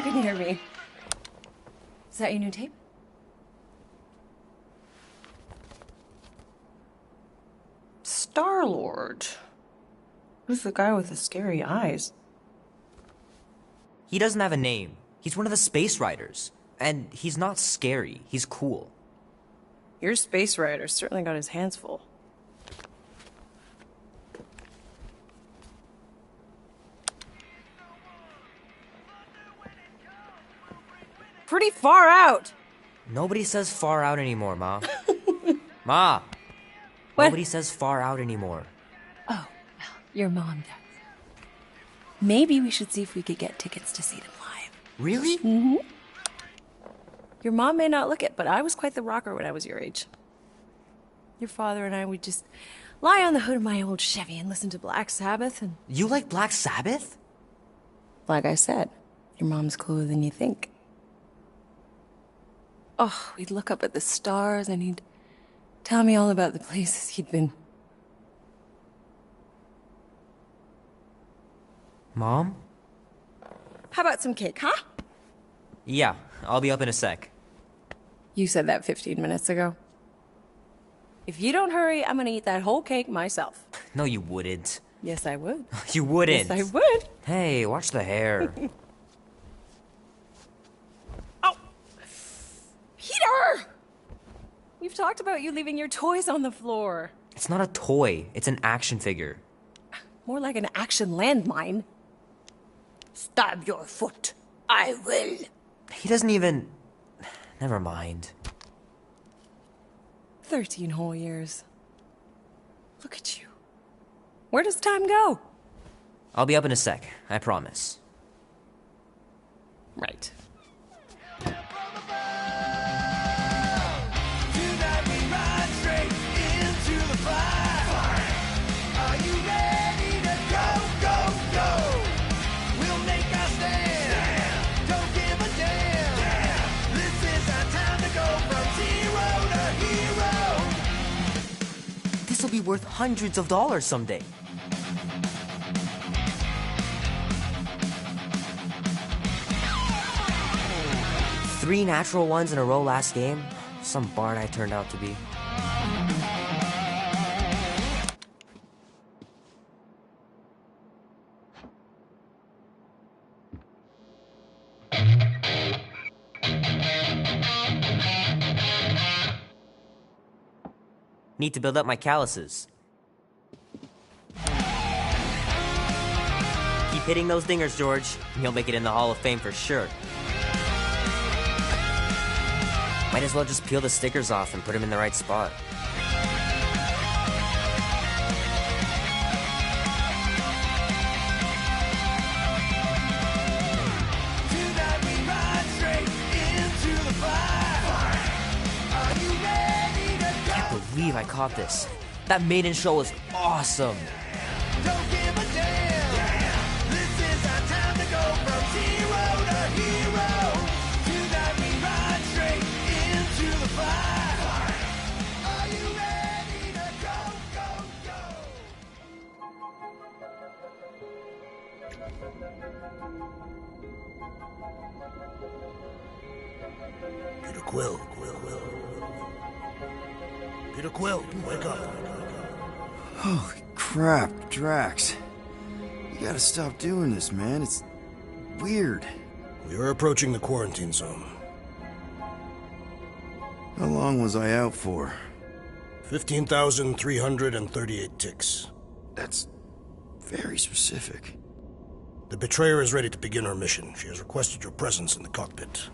Hear me. Is that your new tape? Star-Lord. Who's the guy with the scary eyes? He doesn't have a name. He's one of the space riders. And he's not scary. He's cool. Your space rider certainly got his hands full. Pretty far out. Nobody says far out anymore, Ma. Ma! What? Nobody says far out anymore. Oh, well, your mom does. Maybe we should see if we could get tickets to see them live. Really? Mm-hmm. Your mom may not look it, but I was quite the rocker when I was your age. Your father and I would just lie on the hood of my old Chevy and listen to Black Sabbath and... You like Black Sabbath? Like I said, your mom's cooler than you think. Oh, we'd look up at the stars and he'd tell me all about the places he'd been. Mom? How about some cake, huh? Yeah, I'll be up in a sec. You said that 15 minutes ago. If you don't hurry, I'm gonna eat that whole cake myself. No, you wouldn't. Yes, I would. You wouldn't. Yes, I would. Hey, watch the hair. Peter! We've talked about you leaving your toys on the floor. It's not a toy. It's an action figure. More like an action landmine. Stab your foot. I will. He doesn't even... Never mind. 13 whole years. Look at you. Where does time go? I'll be up in a sec. I promise. Right. This will be worth hundreds of dollars someday. Three natural ones in a row last game. Some barn I turned out to be. Need to build up my calluses. Keep hitting those dingers, George. You'll make it in the Hall of Fame for sure. Might as well just peel the stickers off and put them in the right spot. Tonight we ride straight into the fire. Are you ready to believe I caught this. That maiden show was awesome. Don't give a damn. This is our time to go from zero to hero. Tonight we ride straight into the fire. Are you ready to go, go, go? Peter Quill. Peter Quill, wake up. Holy crap, Drax. You gotta stop doing this, man. It's weird. We are approaching the quarantine zone. How long was I out for? 15,338 ticks. That's very specific. The betrayer is ready to begin her mission. She has requested your presence in the cockpit.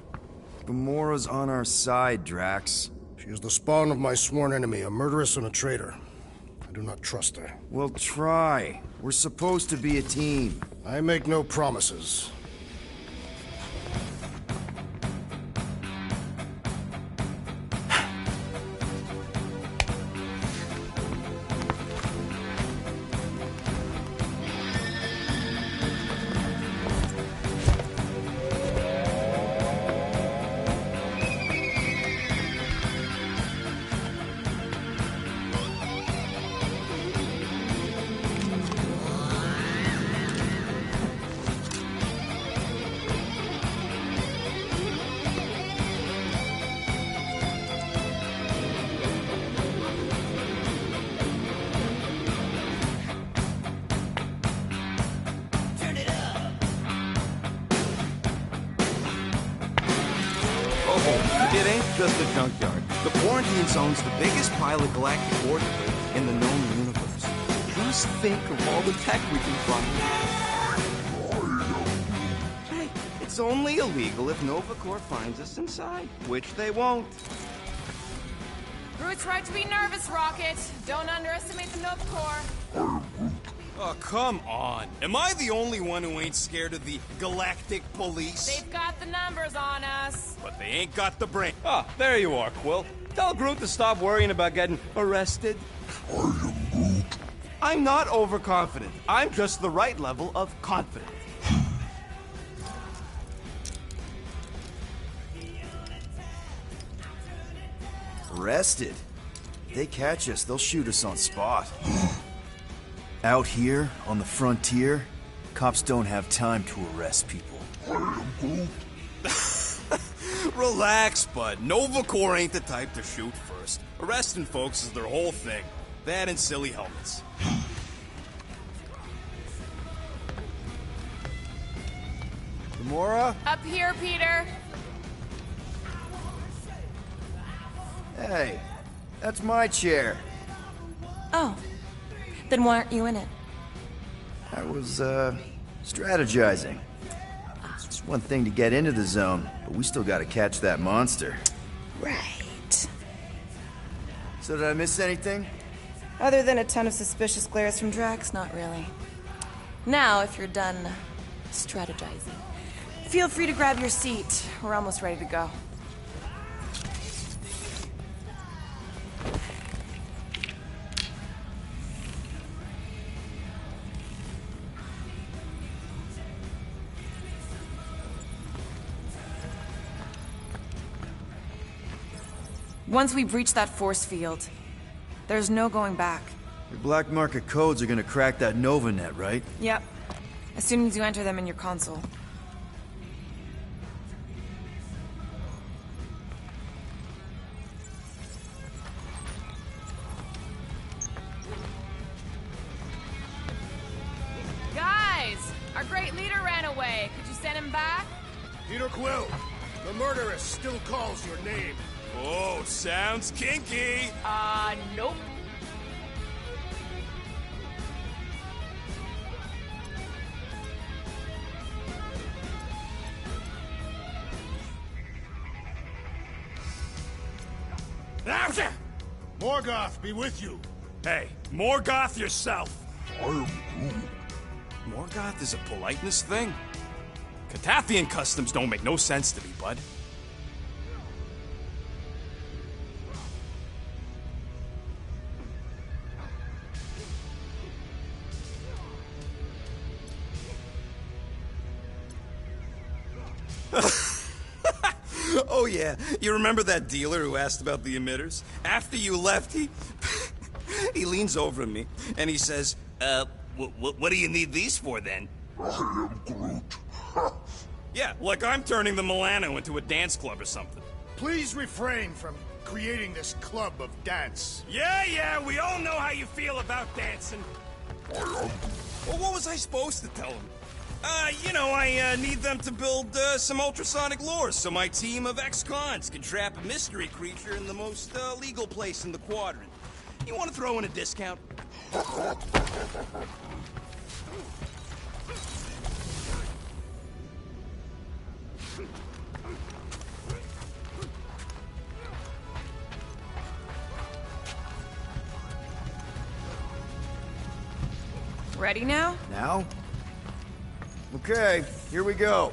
Gamora's on our side, Drax. She is the spawn of my sworn enemy, a murderess and a traitor. I do not trust her. Well, try. We're supposed to be a team. I make no promises. It ain't just a junkyard. The quarantine zone's the biggest pile of galactic ordnance in the known universe. Just think of all the tech we can find. Hey, it's only illegal if Nova Corps finds us inside, which they won't. Groot's right to be nervous, Rocket. Don't underestimate the Nova Corps. Oh, come on. Am I the only one who ain't scared of the galactic police? They've got the numbers on us. But they ain't got the brain. Ah, there you are, Quill. Tell Groot to stop worrying about getting arrested. I am Groot. I'm not overconfident. I'm just the right level of confident. Arrested? If they catch us, they'll shoot us on spot. Out here, on the frontier, cops don't have time to arrest people. Relax, bud. Nova Corps ain't the type to shoot first. Arresting folks is their whole thing. That and silly helmets. Gamora? Up here, Peter. Hey, that's my chair. Oh. Then why aren't you in it? I was, strategizing. It's one thing to get into the zone, but we still gotta catch that monster. Right. So did I miss anything? Other than a ton of suspicious glares from Drax, not really. Now, if you're done strategizing, feel free to grab your seat. We're almost ready to go. Once we breach that force field, there's no going back. Your black market codes are gonna crack that Nova net, right? Yep. As soon as you enter them in your console. Guys, our great leader ran away. Could you send him back? Peter Quill, the murderess still calls your name. Oh, sounds kinky. Nope. Morgoth be with you. Hey, Morgoth yourself. Morgoth is a politeness thing. Catathian customs don't make no sense to me, bud. Oh, yeah. You remember that dealer who asked about the emitters? After you left, he... he leans over to me, and he says, what do you need these for, then? I am Groot. Yeah, like I'm turning the Milano into a dance club or something. Please refrain from creating this club of dance. Yeah, we all know how you feel about dancing. Well, what was I supposed to tell him? I need them to build some ultrasonic lures so my team of ex-cons can trap a mystery creature in the most legal place in the quadrant. You want to throw in a discount? Ready now? Now? Okay, here we go.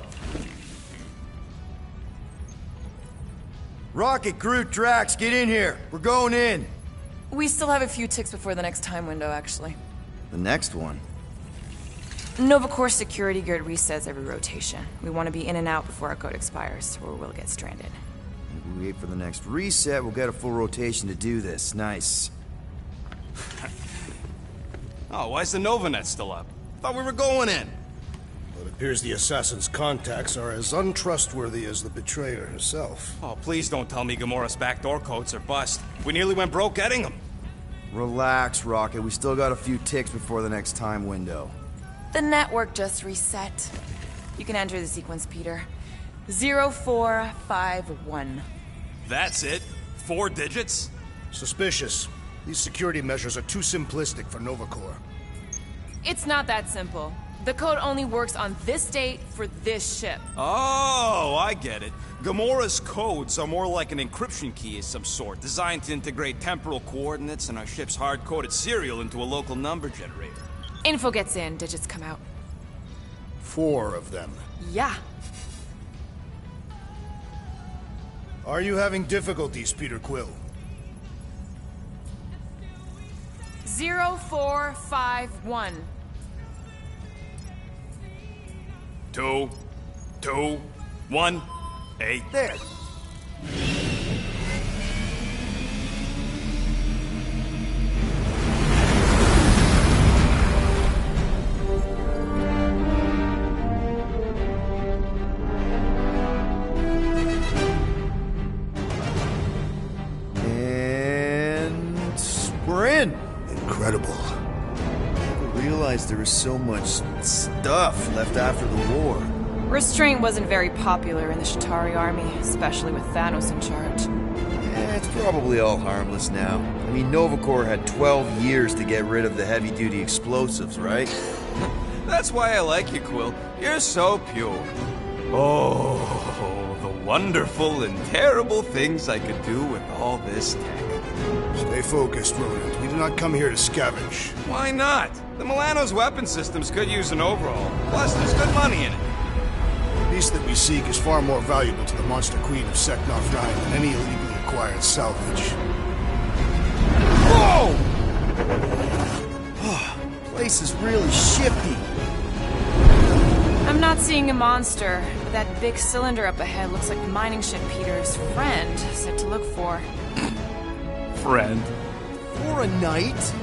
Rocket, Groot, Drax, get in here. We're going in. We still have a few ticks before the next time window, actually. The next one? Novacore security grid resets every rotation. We want to be in and out before our code expires, or we'll get stranded. If we wait for the next reset, we'll get a full rotation to do this. Nice. Oh, why's the Novanet still up? Thought we were going in. Well, it appears the assassin's contacts are as untrustworthy as the betrayer herself. Oh, please don't tell me Gamora's backdoor codes are bust. We nearly went broke getting them. Relax, Rocket. We still got a few ticks before the next time window. The network just reset. You can enter the sequence, Peter. 0451. That's it? 4 digits? Suspicious. These security measures are too simplistic for Novacore. It's not that simple. The code only works on this date for this ship. Oh, I get it. Gamora's codes are more like an encryption key of some sort, designed to integrate temporal coordinates and our ship's hard-coded serial into a local number generator. Info gets in, digits come out. 4 of them. Yeah. Are you having difficulties, Peter Quill? 0451. 2, 2, 1, 8. There. And we're in. Incredible. I never realized there was so much stuff left after the war. Restraint wasn't very popular in the Shatari army, especially with Thanos in charge. It's probably all harmless now. I mean, Novacore had 12 years to get rid of the heavy-duty explosives, right? That's why I like you, Quill. You're so pure. Oh, the wonderful and terrible things I could do with all this tech. Stay focused, Rodent. We do not come here to scavenge. Why not? The Milano's weapon systems could use an overhaul. Plus, there's good money in it. The beast that we seek is far more valuable to the Monster Queen of Seknarf 9 than any illegally acquired salvage. Whoa! Place is really shifty. I'm not seeing a monster, but that big cylinder up ahead looks like the mining ship Peter's friend said to look for. Friend. For a night?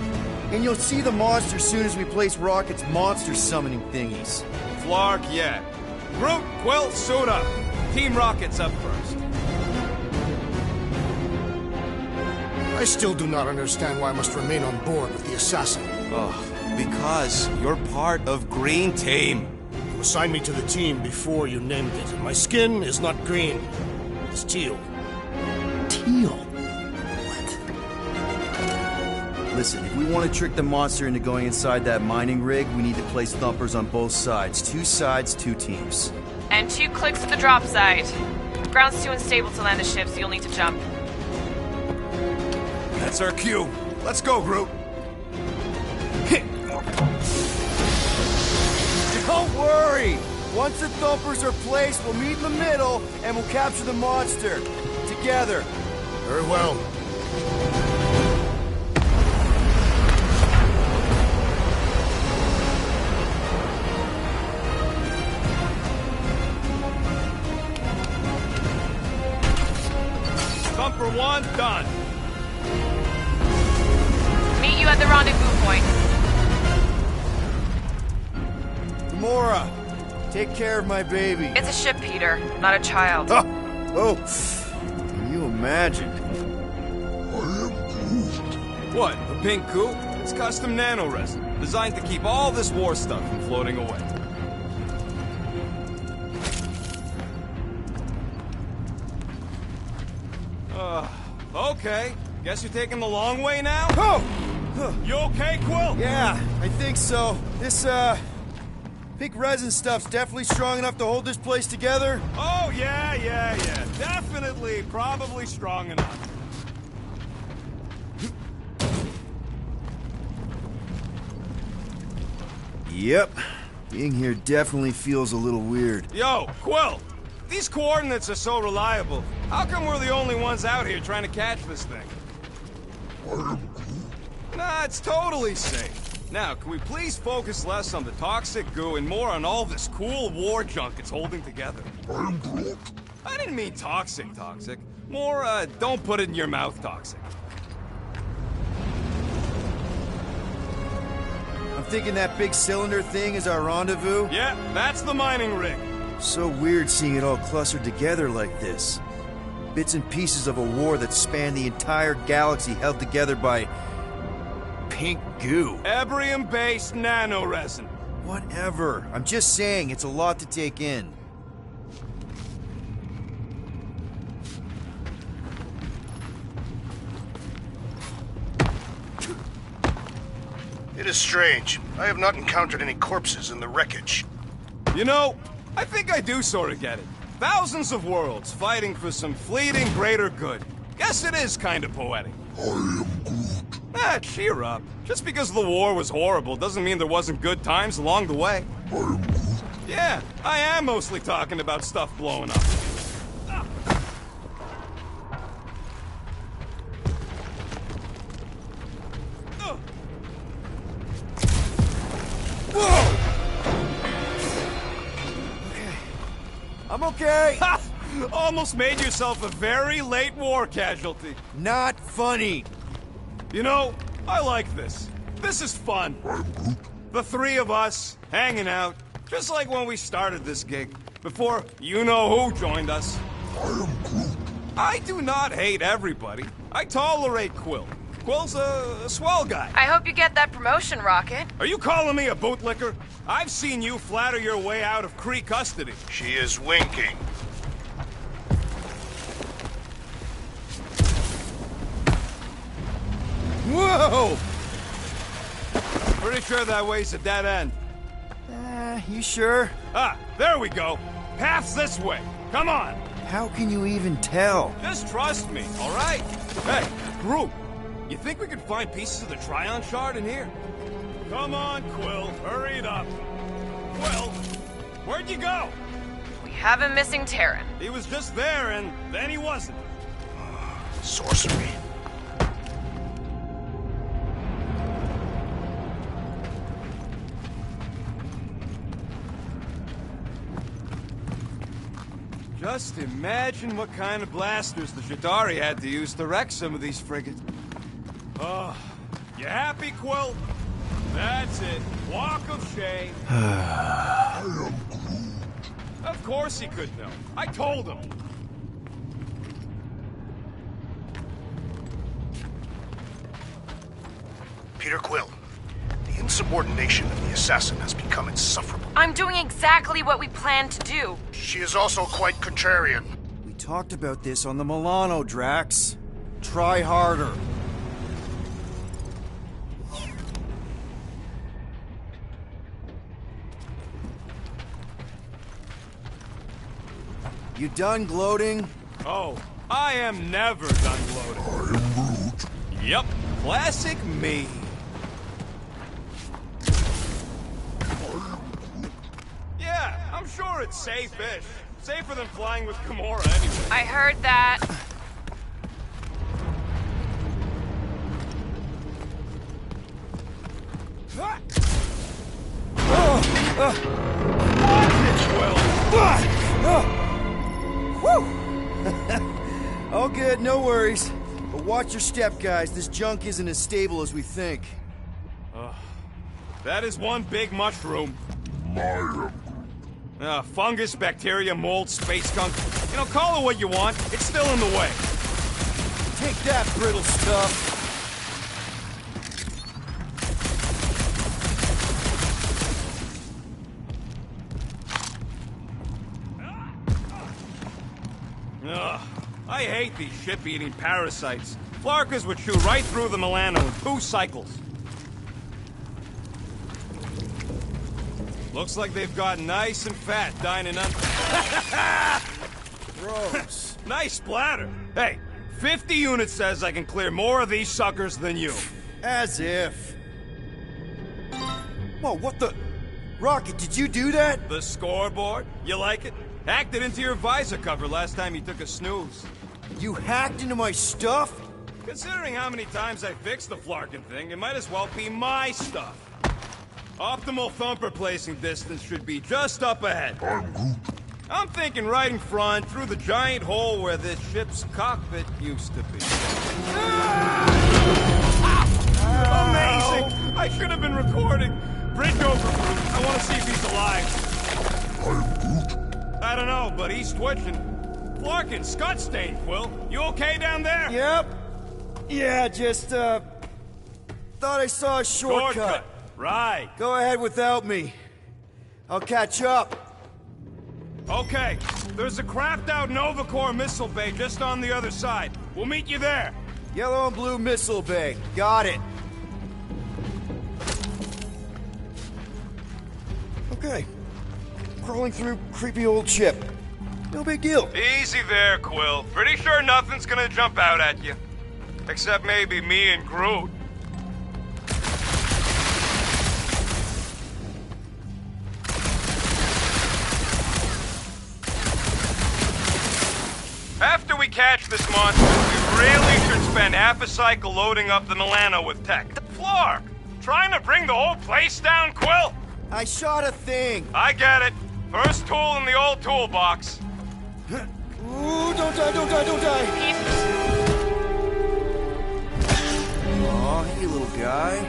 And you'll see the monster soon as we place Rocket's monster summoning thingies. Flark, yeah. Groot, Quill, suit up. Team Rocket's up first. I still do not understand why I must remain on board with the assassin. Oh, because you're part of Green Team. You assigned me to the team before you named it, and my skin is not green. It's teal. Teal? Listen, if we want to trick the monster into going inside that mining rig, we need to place thumpers on both sides. 2 sides, 2 teams. And 2 clicks to the drop side. Ground's too unstable to land a ship, so you'll need to jump. That's our cue. Let's go, Groot. Don't worry! Once the thumpers are placed, we'll meet in the middle, and we'll capture the monster. Together. Very well. Done. Meet you at the rendezvous point. Gamora, take care of my baby. It's a ship, Peter, not a child. Oh, can you imagine? What, a pink coupe? It's custom nanoresin, designed to keep all this war stuff from floating away. Okay. Guess you're taking the long way now? Oh! You okay, Quill? Yeah, I think so. This, pink resin stuff's definitely strong enough to hold this place together. Oh, yeah. Definitely, probably strong enough. Yep. Being here definitely feels a little weird. Yo, Quill! These coordinates are so reliable. How come we're the only ones out here trying to catch this thing? Nah, it's totally safe. Now, can we please focus less on the toxic goo and more on all this cool war junk it's holding together? I didn't mean toxic. More, don't put it in your mouth toxic. I'm thinking that big cylinder thing is our rendezvous. Yeah, that's the mining rig. So weird seeing it all clustered together like this. Bits and pieces of a war that spanned the entire galaxy held together by pink goo. Ebrium-based nanoresin. Whatever. I'm just saying, it's a lot to take in. It is strange. I have not encountered any corpses in the wreckage. You know, I think I do sort of get it. Thousands of worlds fighting for some fleeting greater good. Guess it is kind of poetic. I am Groot. Cheer up. Just because the war was horrible doesn't mean there wasn't good times along the way. I am Groot. Yeah, I am mostly talking about stuff blowing up. I'm okay. Ha! Almost made yourself a very late war casualty. Not funny. You know, I like this. This is fun. I'm Groot. The three of us, hanging out, just like when we started this gig, before you-know-who joined us. I am Groot. I do not hate everybody. I tolerate Quill. Quill's a swell guy. I hope you get that promotion, Rocket. Are you calling me a bootlicker? I've seen you flatter your way out of Kree custody. She is winking. Whoa! Pretty sure that way's a dead end. You sure? Ah, there we go. Path's this way. Come on. How can you even tell? Just trust me, all right? Hey, Groot, you think we could find pieces of the Tryon shard in here? Come on, Quill, hurry it up. Quill, where'd you go? We have a missing Terran. He was just there, and then he wasn't. Sorcery. Just imagine what kind of blasters the Jadari had to use to wreck some of these frigates. Oh, you happy, Quill? That's it. Walk of shame. I am Groot. Of course he could know. I told him. Peter Quill, the insubordination of the assassin has become insufferable. I'm doing exactly what we planned to do. She is also quite contrarian. We talked about this on the Milano, Drax. Try harder. You done gloating? Oh, I am never done gloating. I am Groot. Yep, classic me. Yeah, I'm sure it's safe-ish. Safer than flying with Gamora anyway. I heard that. All good, no worries. watch your step, guys. This junk isn't as stable as we think. That is one big mushroom. My Fungus, bacteria, mold, space skunk. You know, call it what you want. It's still in the way. Take that, brittle stuff. Ugh, I hate these ship-eating parasites. Flarkers would shoot right through the Milano in 2 cycles. Looks like they've got nice and fat dining on... Gross. Nice splatter. Hey, 50 units says I can clear more of these suckers than you. As if. Whoa, what the... Rocket, did you do that? The scoreboard? You like it? Hacked it into your visor cover last time you took a snooze. You hacked into my stuff? Considering how many times I fixed the Flarkin thing, it might as well be my stuff. Optimal thumper placing distance should be just up ahead. I'm Groot. I'm thinking right in front, through the giant hole where this ship's cockpit used to be. Amazing! I should have been recording. Bridge over, Groot. I want to see if he's alive. I'm Groot. I don't know, but he's twitching. Flarkin, Scott stain, Quill. You okay down there? Yep. Yeah, just, thought I saw a shortcut. Right. Go ahead without me. I'll catch up. Okay. There's a craft-out Nova Corps missile bay just on the other side. We'll meet you there. Yellow and blue missile bay. Got it. Okay. Crawling through creepy old ship. No big deal. Easy there, Quill. Pretty sure nothing's gonna jump out at you. Except maybe me and Groot. After we catch this monster, we really should spend half a cycle loading up the Milano with tech. Flark! Trying to bring the whole place down, Quill? I shot a thing. I get it. First tool in the old toolbox. Ooh, don't die, don't die, don't die. Aw, hey, little guy.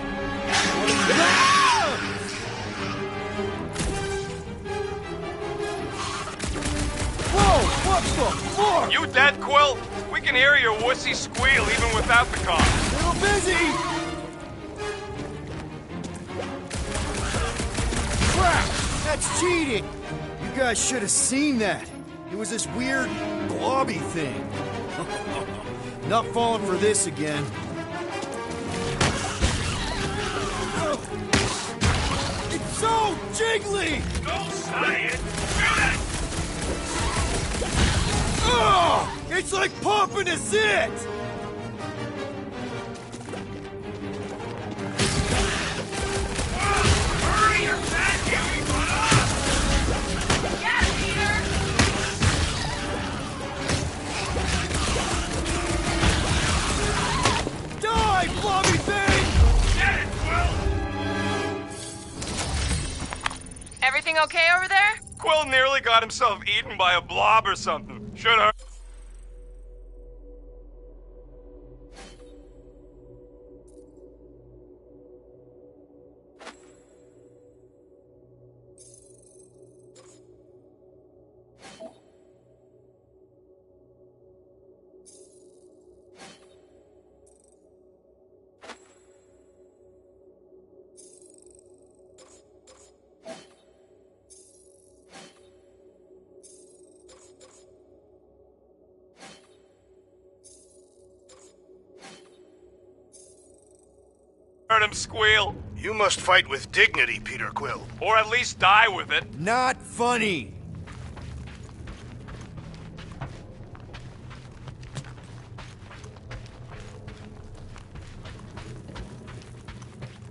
Whoa, what the fuck? You dead, Quill? We can hear your wussy squeal even without the car. Little busy. Crap, that's cheating. You guys should have seen that. It was this weird, blobby thing. Not falling for this again. It's so jiggly! Go science! Oh, it's like popping a zit! Hurry, you're fat, Huey! Get it, Peter! Die, blobby thing! Get it, Quill! Everything okay over there? Quill nearly got himself eaten by a blob or something. Should've. Heard him squeal. You must fight with dignity, Peter Quill. Or at least die with it. Not funny.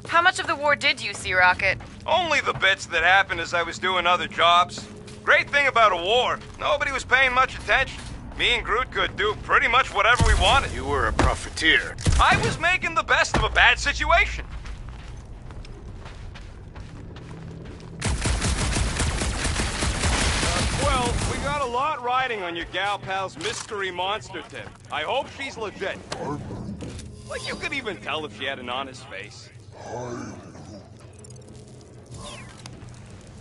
How much of the war did you see, Rocket? Only the bits that happened as I was doing other jobs. Great thing about a war, nobody was paying much attention. Me and Groot could do pretty much whatever we wanted. You were a profiteer. I was making the best of a bad situation. Well, we got a lot riding on your gal pal's mystery monster tip. I hope she's legit. I'm Groot. Like you could even tell if she had an honest face.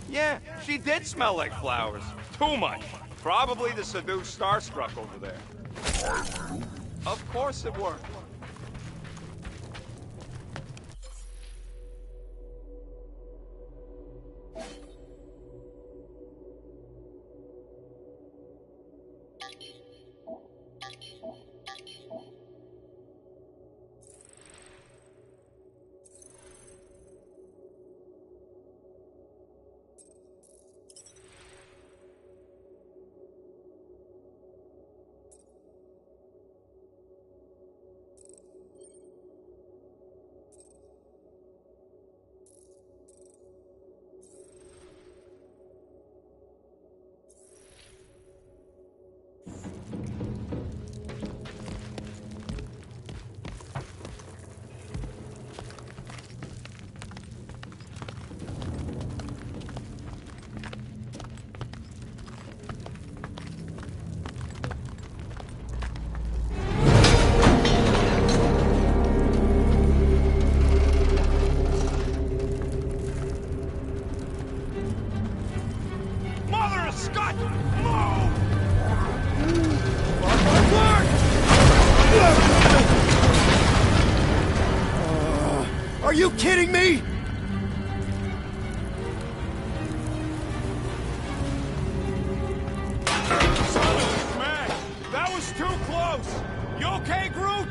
Yeah, she did smell like flowers. Too much. Probably to seduce Starstruck over there. Of course it worked. Are you kidding me? Man, that was too close. You okay, Groot?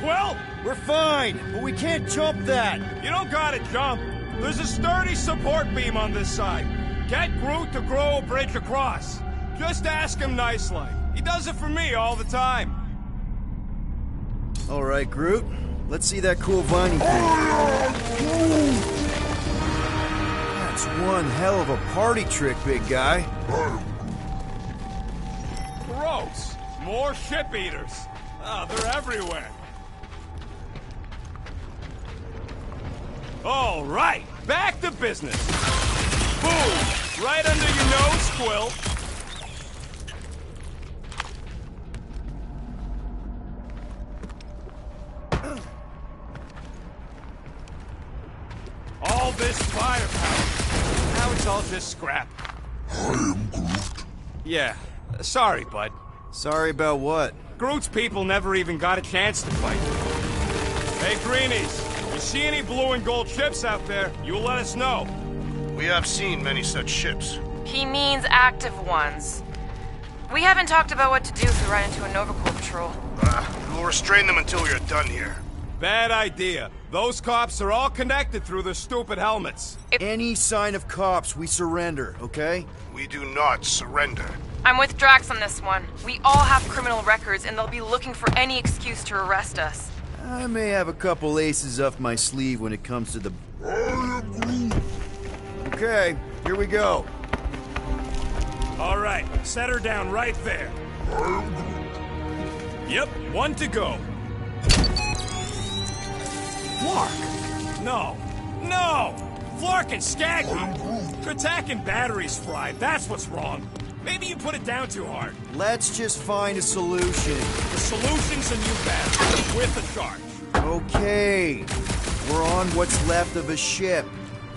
Well, we're fine, but we can't jump that. You don't gotta jump. There's a sturdy support beam on this side. Get Groot to grow a bridge across. Just ask him nicely. He does it for me all the time. All right, Groot. Let's see that cool viney thing. That's one hell of a party trick, big guy. Gross. More ship eaters. Oh, they're everywhere. All right, back to business. Boom! Right under your nose, Quill. All this firepower. Now it's all just scrap. I am Groot. Yeah, sorry, bud. Sorry about what? Groot's people never even got a chance to fight. Hey, Greenies. You see any blue and gold ships out there, you let us know. We have seen many such ships. He means active ones. We haven't talked about what to do if we run into a Nova Corps patrol. We'll restrain them until we are done here. Bad idea. Those cops are all connected through their stupid helmets. Any sign of cops, we surrender, okay? We do not surrender. I'm with Drax on this one. We all have criminal records, and they'll be looking for any excuse to arrest us. I may have a couple aces up my sleeve when it comes to the... Okay, here we go. All right, set her down right there. Yep, one to go. Flark! No! No! Flark and Skaggy! You're attacking batteries, Fry. That's what's wrong. Maybe you put it down too hard. Let's just find a solution. The solution's a new battery, with a charge. Okay. We're on what's left of a ship.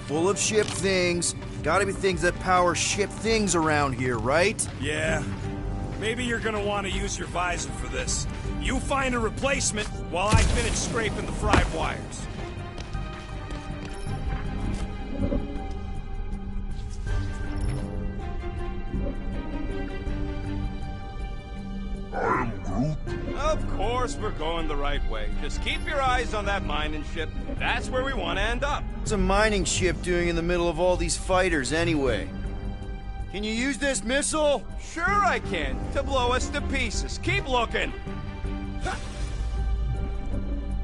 Full of ship things. Gotta be things that power ship things around here, right? Yeah. Maybe you're gonna want to use your visor for this. You find a replacement while I finish scraping the fried wires. I am Groot. Of course we're going the right way. Just keep your eyes on that mining ship. That's where we want to end up. What's a mining ship doing in the middle of all these fighters anyway? Can you use this missile? Sure I can, to blow us to pieces. Keep looking.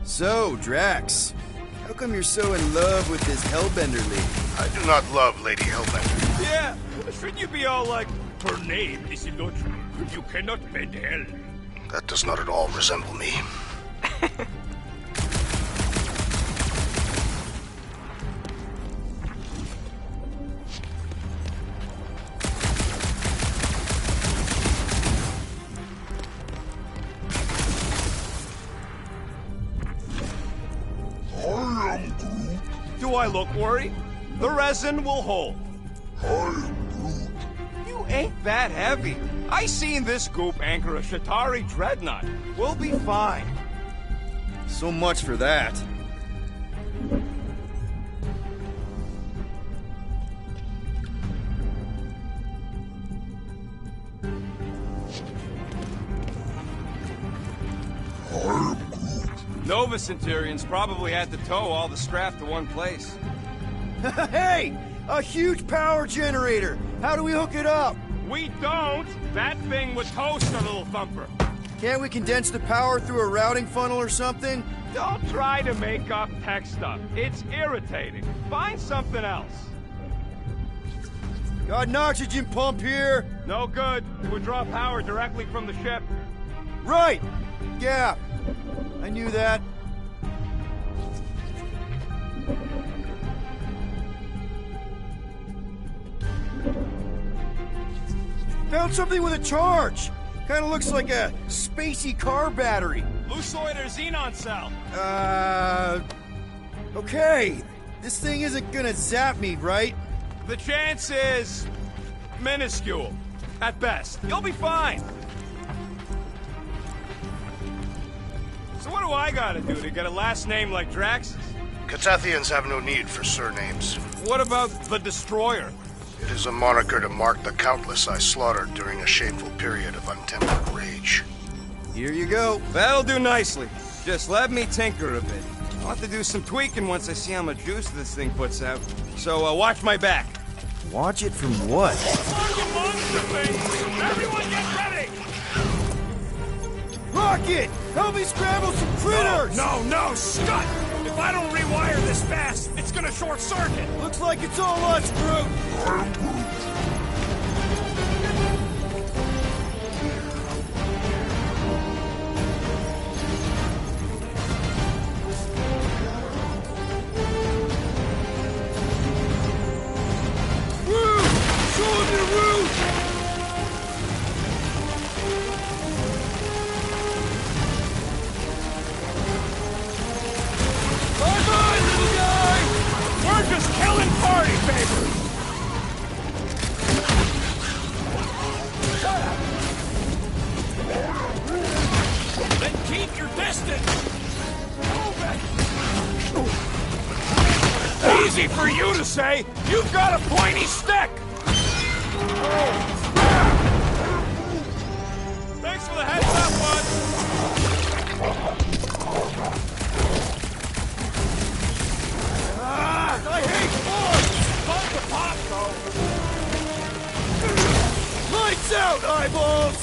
So, Drax, how come you're so in love with this Hellbender lady? I do not love Lady Hellbender. Yeah, shouldn't you be all like, her name is Illusion. You cannot bend hell. That does not at all resemble me. Do I look worried? The resin will hold. You ain't that heavy. I seen this goop anchor a Shatari dreadnought. We'll be fine. So much for that. Nova Centurions probably had to tow all the scrap to one place. Hey! A huge power generator! How do we hook it up? We don't! That thing would toast a little thumper. Can't we condense the power through a routing funnel or something? Don't try to make up tech stuff. It's irritating. Find something else. Got an oxygen pump here. No good. It would draw power directly from the ship. Right! Yeah. I knew that. Found something with a charge. Kind of looks like a spacey car battery. Lucioid or xenon cell? Okay. This thing isn't gonna zap me, right? The chance is minuscule, at best. You'll be fine. So what do I gotta do to get a last name like Drax's? Catathians have no need for surnames. What about the Destroyer? It is a moniker to mark the countless I slaughtered during a shameful period of untempered rage. Here you go. That'll do nicely. Just let me tinker a bit. I'll have to do some tweaking once I see how much juice this thing puts out. So, watch my back. Watch it from what? Fucking monster thing! Everyone get ready! Rocket! Help me scramble some critters! No, Scott! If I don't rewire this fast, it's gonna short circuit! Looks like it's all us, Groot! Easy for you to say. You've got a pointy stick. Thanks for the heads up, bud. I hate fun! Fun to pop, though. Lights out, eyeballs!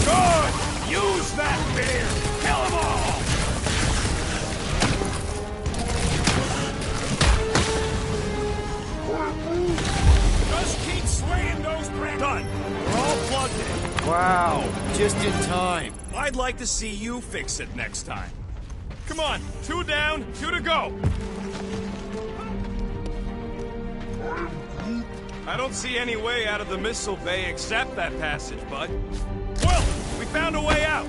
Good! Use that beer! Kill them all! Just keep swaying those branches. Done. We're all plugged in. Wow, just in time. I'd like to see you fix it next time. Come on, 2 down, 2 to go. I don't see any way out of the missile bay except that passage, bud. Well, we found a way out.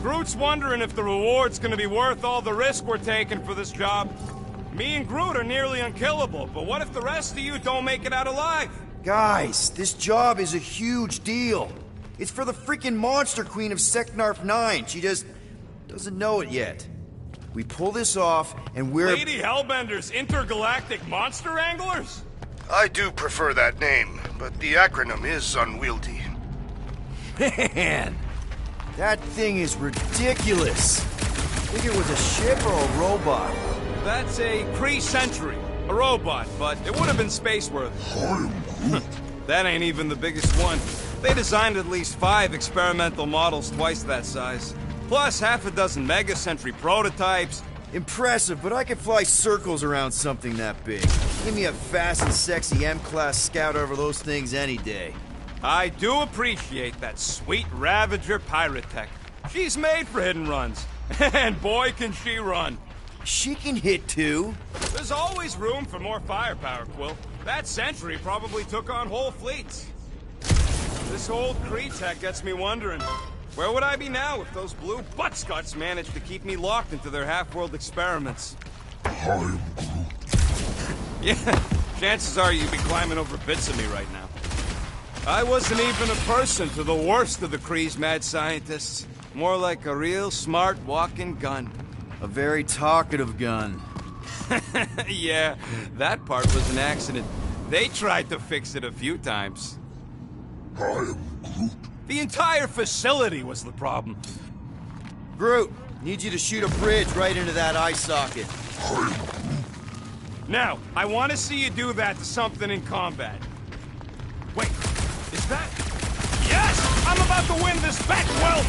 Groot's wondering if the reward's gonna be worth all the risk we're taking for this job. Me and Groot are nearly unkillable, but what if the rest of you don't make it out alive? Guys, this job is a huge deal. It's for the freaking Monster Queen of Seknarf 9. She just doesn't know it yet. We pull this off, and we're... Lady Hellbender's intergalactic monster anglers? I do prefer that name, but the acronym is unwieldy. Man, that thing is ridiculous. Think it was a ship or a robot? That's a pre-century. A robot, but it would have been space-worthy. That ain't even the biggest one. They designed at least 5 experimental models twice that size. Plus half a dozen Mega-Sentry prototypes. Impressive, but I could fly circles around something that big. Give me a fast and sexy M-Class Scout over those things any day. I do appreciate that sweet Ravager pirate tech. She's made for hit and runs. And boy, can she run. She can hit too. There's always room for more firepower, Quill. That Sentry probably took on whole fleets. This old Kree tech gets me wondering, where would I be now if those blue buttscots managed to keep me locked into their half-world experiments? I'm Yeah, chances are you'd be climbing over bits of me right now. I wasn't even a person to the worst of the Kree's mad scientists. More like a real smart walking gun. A very talkative gun. Yeah, that part was an accident. They tried to fix it a few times. Groot. The entire facility was the problem. Groot, need you to shoot a bridge right into that eye socket. Now, I want to see you do that to something in combat. Wait, is that... Yes! I'm about to win this bet, Quill!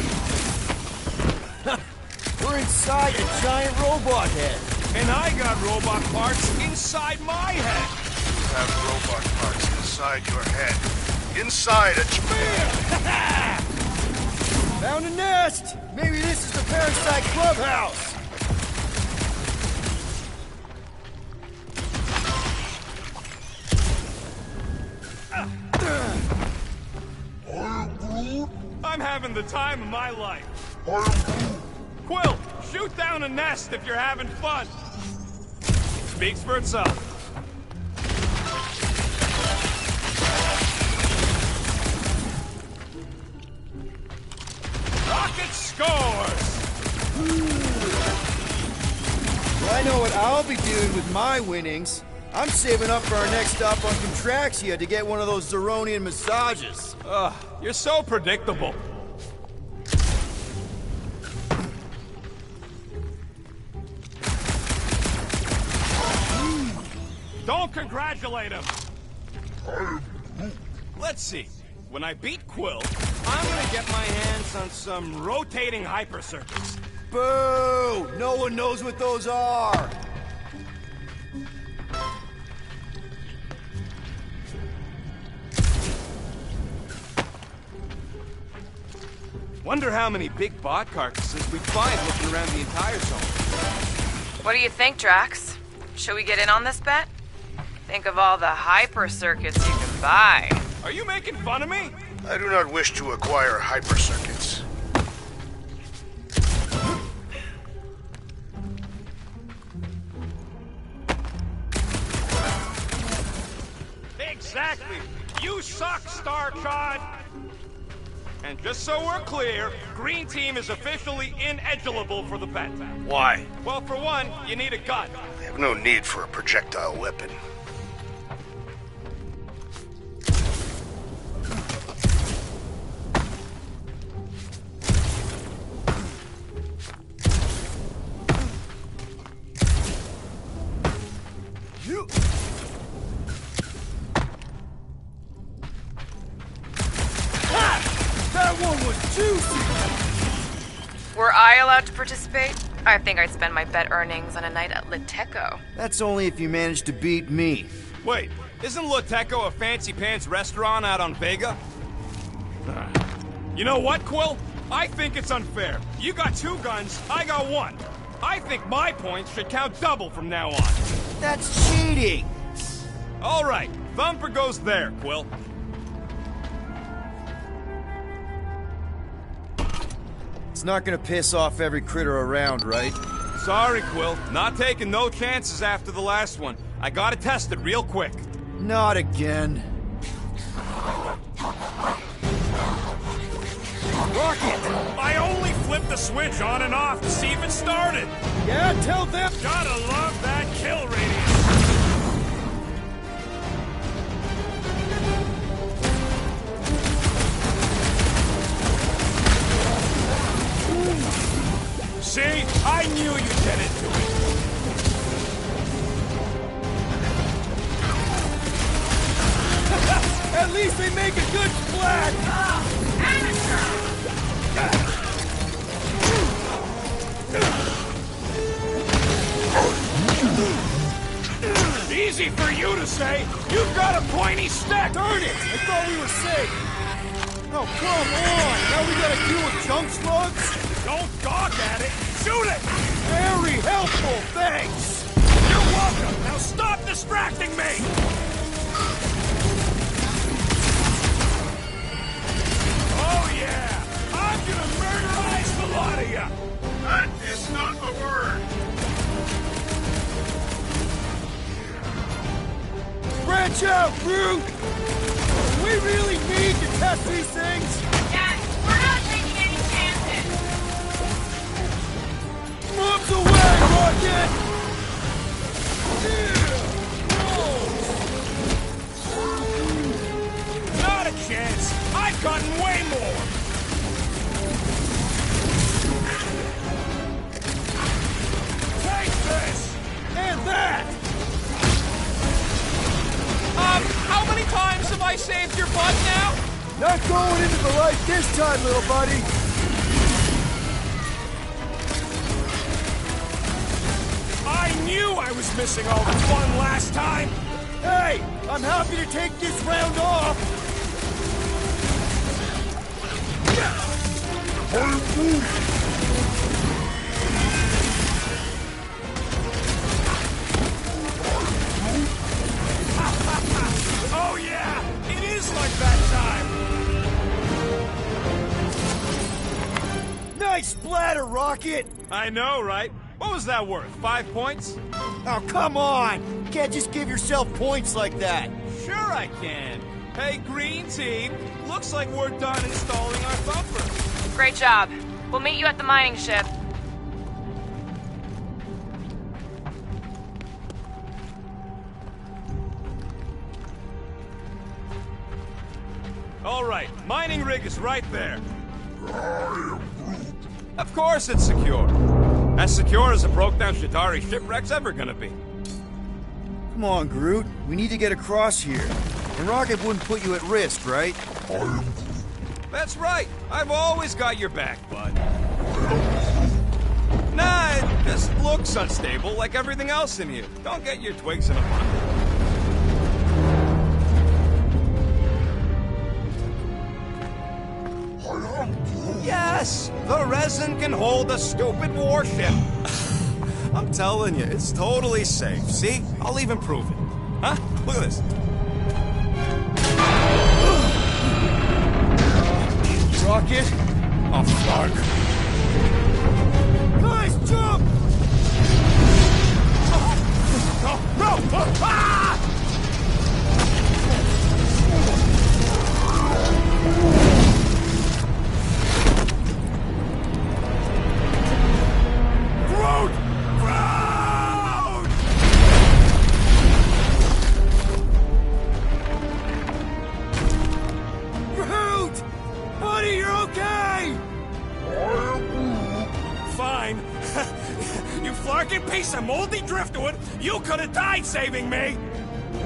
We're inside a giant robot head. And I got robot parts inside my head. You have robot parts inside your head. Inside a... Found a nest! Maybe this is the Parasite Clubhouse! I'm having the time of my life. I'm Groot. Quill, shoot down a nest if you're having fun. Speaks for itself. Rocket scores! Well, I know what I'll be doing with my winnings. I'm saving up for our next stop on Contraxia to get one of those Zeronian massages. Ugh, you're so predictable. Don't congratulate him! Let's see. When I beat Quill, I'm gonna get my hands on some rotating hyper circuits. Boo! No one knows what those are! Wonder how many big bot carcasses we'd find looking around the entire zone. What do you think, Drax? Should we get in on this bet? Think of all the hyper circuits you can buy. Are you making fun of me? I do not wish to acquire hyper circuits. Exactly. You suck, StarChad! And just so we're clear, Green Team is officially ineligible for the bet. Why? Well, for one, you need a gun. I have no need for a projectile weapon. That one was juicy! Were I allowed to participate? I think I'd spend my bet earnings on a night at Liteco. That's only if you manage to beat me. Wait, isn't Liteco a fancy pants restaurant out on Vega? You know what, Quill? I think it's unfair. You got 2 guns, I got 1. I think my points should count double from now on. That's cheating! All right, Thumper goes there, Quill. It's not gonna piss off every critter around, right? Sorry, Quill. Not taking no chances after the last one. I gotta test it real quick. Not again. Rocket! I only flipped the switch on and off to see if it started. Yeah, tell them! Gotta love that kill radius. See? I knew you'd get into it. At least they make a good splat! Easy for you to say. You've got a pointy stick. Darn it! I thought we were safe. Oh, come on! Now we gotta deal with junk slugs? Don't gawk at it! Shoot it! Very helpful, thanks! You're welcome! Now stop distracting me! Oh yeah! I'm gonna murderize the lot of ya! That is not a word. Branch out, Groot! We really need to test these things? Dad, we're not taking any chances. Moves away, Rocket! Not a chance! I've gotten way more! Take this! And that! How many times have I saved your butt now? Not going into the light this time, little buddy! I knew I was missing all the fun last time! Hey! I'm happy to take this round off! Oh yeah! It is like that time! Nice splatter, Rocket! I know, right? What was that worth? 5 points? Oh, come on! You can't just give yourself points like that! Sure I can. Hey, green team. Looks like we're done installing our thumper. Great job. We'll meet you at the mining ship. All right, mining rig is right there. Of course it's secure. As secure as a broke-down Shatari shipwreck's ever gonna be. Come on, Groot. We need to get across here. And Rocket wouldn't put you at risk, right? That's right. I've always got your back, bud. Nah, it just looks unstable like everything else in here. Don't get your twigs in a bundle. Yes, the resin can hold a stupid warship. I'm telling you, it's totally safe. See? I'll even prove it. Huh? Look at this. Rocket? Oh, fuck. Nice jump! No! Ah! Groot! Groot! Groot! Buddy, you're okay! Fine. You flarking piece of moldy driftwood! You could have died saving me! I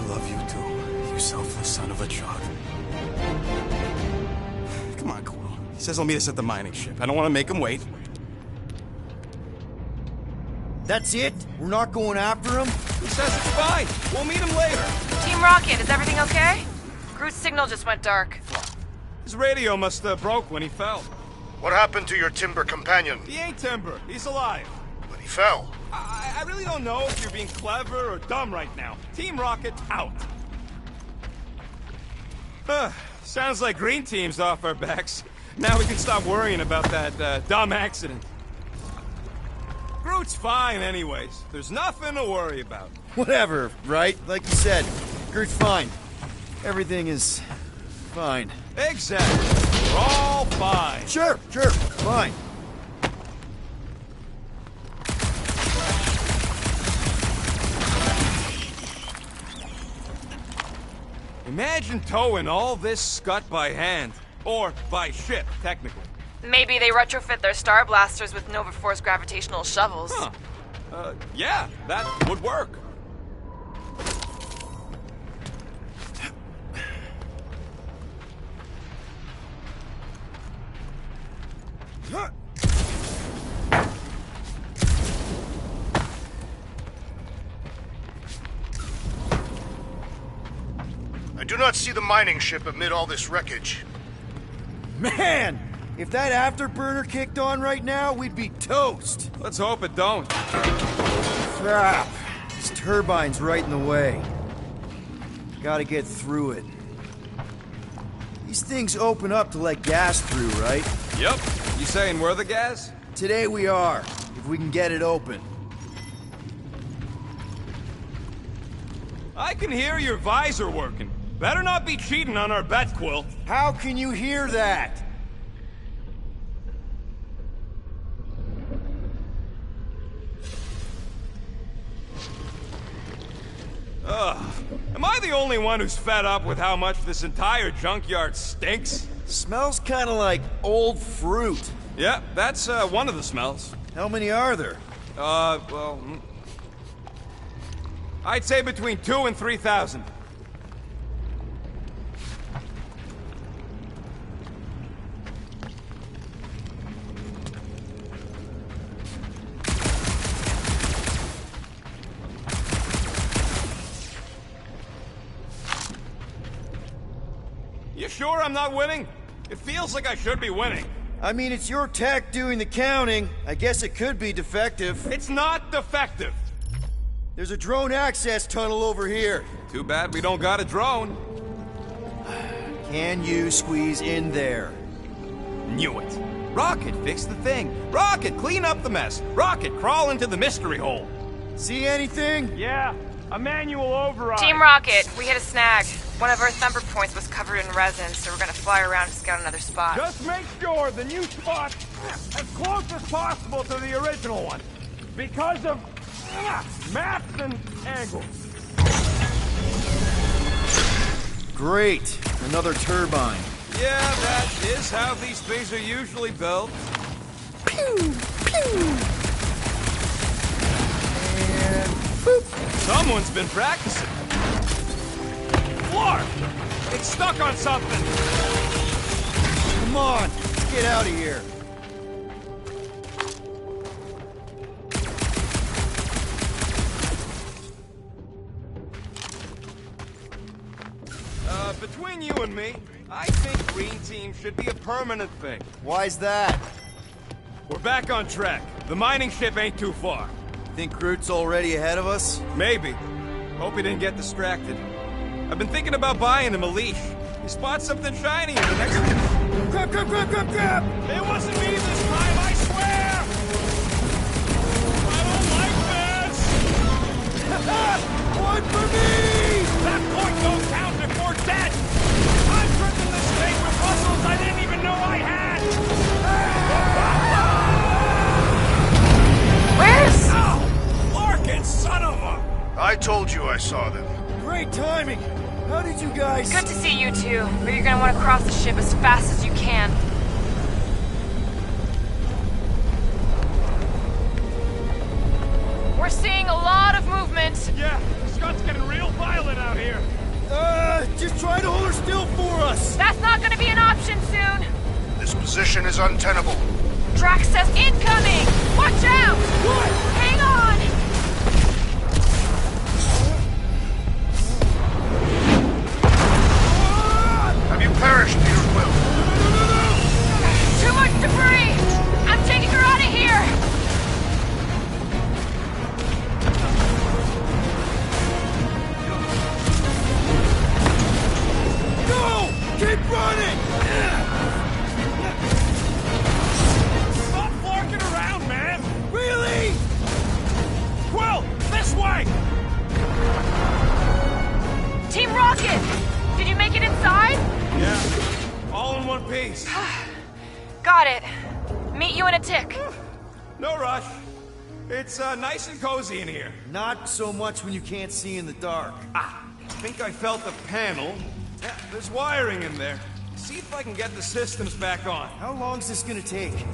love you too, you selfless son of a chug. Come on, Quill. He says he'll meet us at the mining ship. I don't want to make him wait. That's it? We're not going after him? He says it's fine. We'll meet him later. Team Rocket, is everything okay? Groot's signal just went dark. His radio must have broke when he fell. What happened to your timber companion? He ain't Timber. He's alive. But he fell. I really don't know if you're being clever or dumb right now. Team Rocket out. Sounds like Green Team's off our backs. Now we can stop worrying about that dumb accident. Groot's fine anyways. There's nothing to worry about. Whatever, right? Like you said, Groot's fine. Everything is fine. Exactly. We're all fine. Sure, fine. Imagine towing all this scut by hand. Or by ship, technically. Maybe they retrofit their Star Blasters with Nova Force gravitational shovels. Huh. Yeah, that would work. do not see the mining ship amid all this wreckage. Man! If that afterburner kicked on right now, we'd be toast. Let's hope it don't. Crap. This turbine's right in the way. Gotta get through it. These things open up to let gas through, right? Yep. You saying we're the gas? Today we are, if we can get it open. I can hear your visor working. Better not be cheating on our bet, Quill. How can you hear that? Ugh. Am I the only one who's fed up with how much this entire junkyard stinks? Smells kind of like old fruit. Yeah, that's one of the smells. How many are there? Well... I'd say between 2,000 and 3,000. You sure I'm not winning? It feels like I should be winning. I mean, it's your tech doing the counting. I guess it could be defective. It's not defective. There's a drone access tunnel over here. Too bad we don't got a drone. Can you squeeze in there? Knew it. Rocket, fix the thing. Rocket, clean up the mess. Rocket, crawl into the mystery hole. See anything? Yeah, a manual override. Team Rocket, we hit a snag. One of our thumper points was covered in resin, so we're gonna fly around to scout another spot. Just make sure the new spot's as close as possible to the original one. Because of maps and angles. Great. Another turbine. Yeah, that is how these things are usually built. Pew! Pew! And boop! Someone's been practicing. Clark! It's stuck on something! Come on, let's get out of here. Between you and me, I think Green Team should be a permanent thing. Why's that? We're back on track. The mining ship ain't too far. Think Groot's already ahead of us? Maybe. Hope he didn't get distracted. I've been thinking about buying him a leash. He spots something shiny in the next... Grab, grab, grab, grab, grab! It wasn't me this time, I swear! I don't like this! One for me! That point goes down before dead! I'm tripping this thing with muscles I didn't even know I had! Where's... Ow! Larkin, son of a... I told you I saw them. Great timing! How did you guys... Good to see you two, but you're gonna want to cross the ship as fast as you can. We're seeing a lot of movement. Yeah, Scott's getting real violent out here. Just try to hold her still for us! That's not gonna be an option soon. This position is untenable. Drax says incoming! Watch out! What? Hang on! Have you perished, Peter Quill? Too much debris! I'm taking her out of here! Go! Keep running! Stop flarking around, man! Really? Quill, this way! Team Rocket! Did you make it inside? Yeah, all in one piece. Got it. Meet you in a tick. No rush. It's nice and cozy in here. Not so much when you can't see in the dark. I think I felt the panel. Yeah, there's wiring in there. See if I can get the systems back on. How long's this gonna take?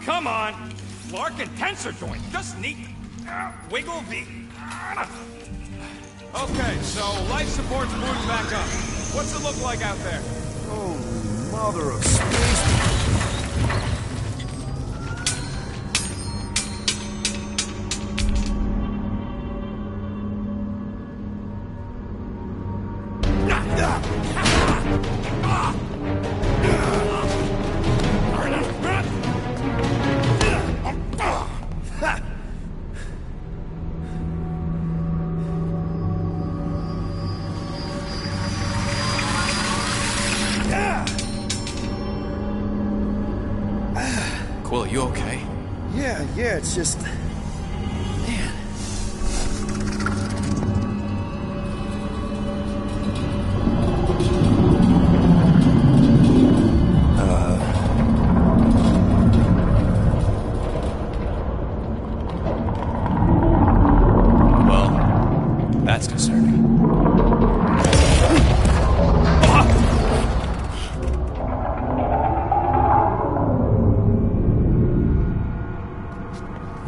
Come on! Larkin tensor joint. Just neat. Wiggle the... Okay, so life support's moved back up. What's it look like out there? Oh, mother of space. Quill, you okay? Yeah, it's just... Man. Well, that's concerning.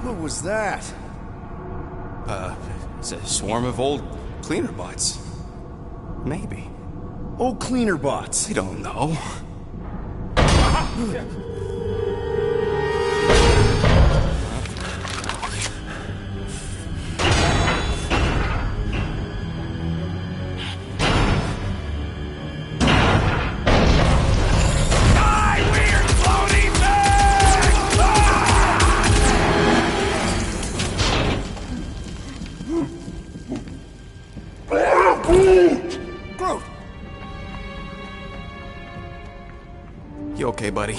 What was that? It's a swarm of old cleaner bots. Maybe. Old cleaner bots. I don't know. Groot! You okay, buddy?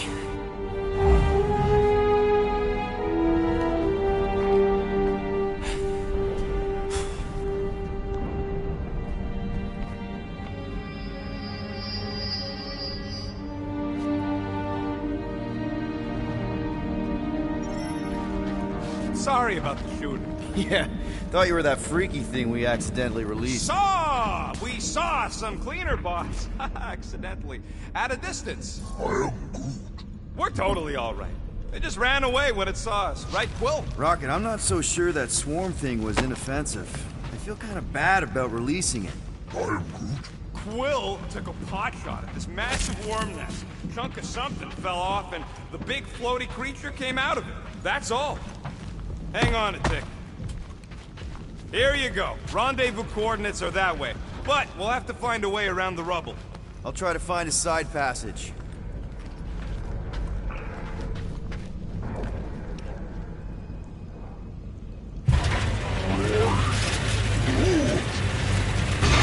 Sorry about the shooting. Yeah, thought you were that freaky thing we accidentally released. We saw some cleaner bots. Accidentally. At a distance. We're totally alright. They just ran away when it saw us. Right, Quill? Rocket, I'm not so sure that swarm thing was inoffensive. I feel kind of bad about releasing it. Quill took a pot shot at this massive worm nest. A chunk of something fell off and the big floaty creature came out of it. That's all. Hang on a tick. Here you go. Rendezvous coordinates are that way. But we'll have to find a way around the rubble. I'll try to find a side passage.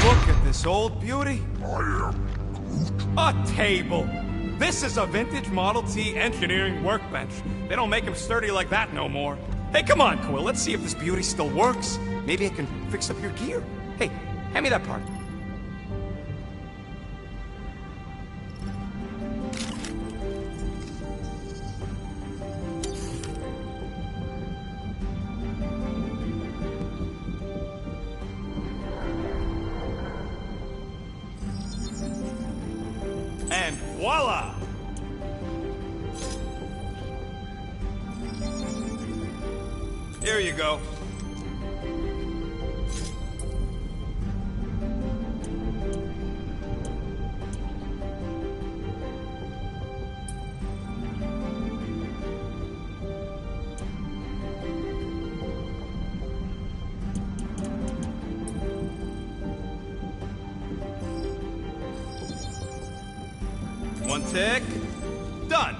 Look at this old beauty. A table. This is a vintage Model T engineering workbench. They don't make them sturdy like that no more. Hey, come on, Quill. Let's see if this beauty still works. Maybe I can fix up your gear. Hey, hand me that part. And voila! Here you go. One tick. Done.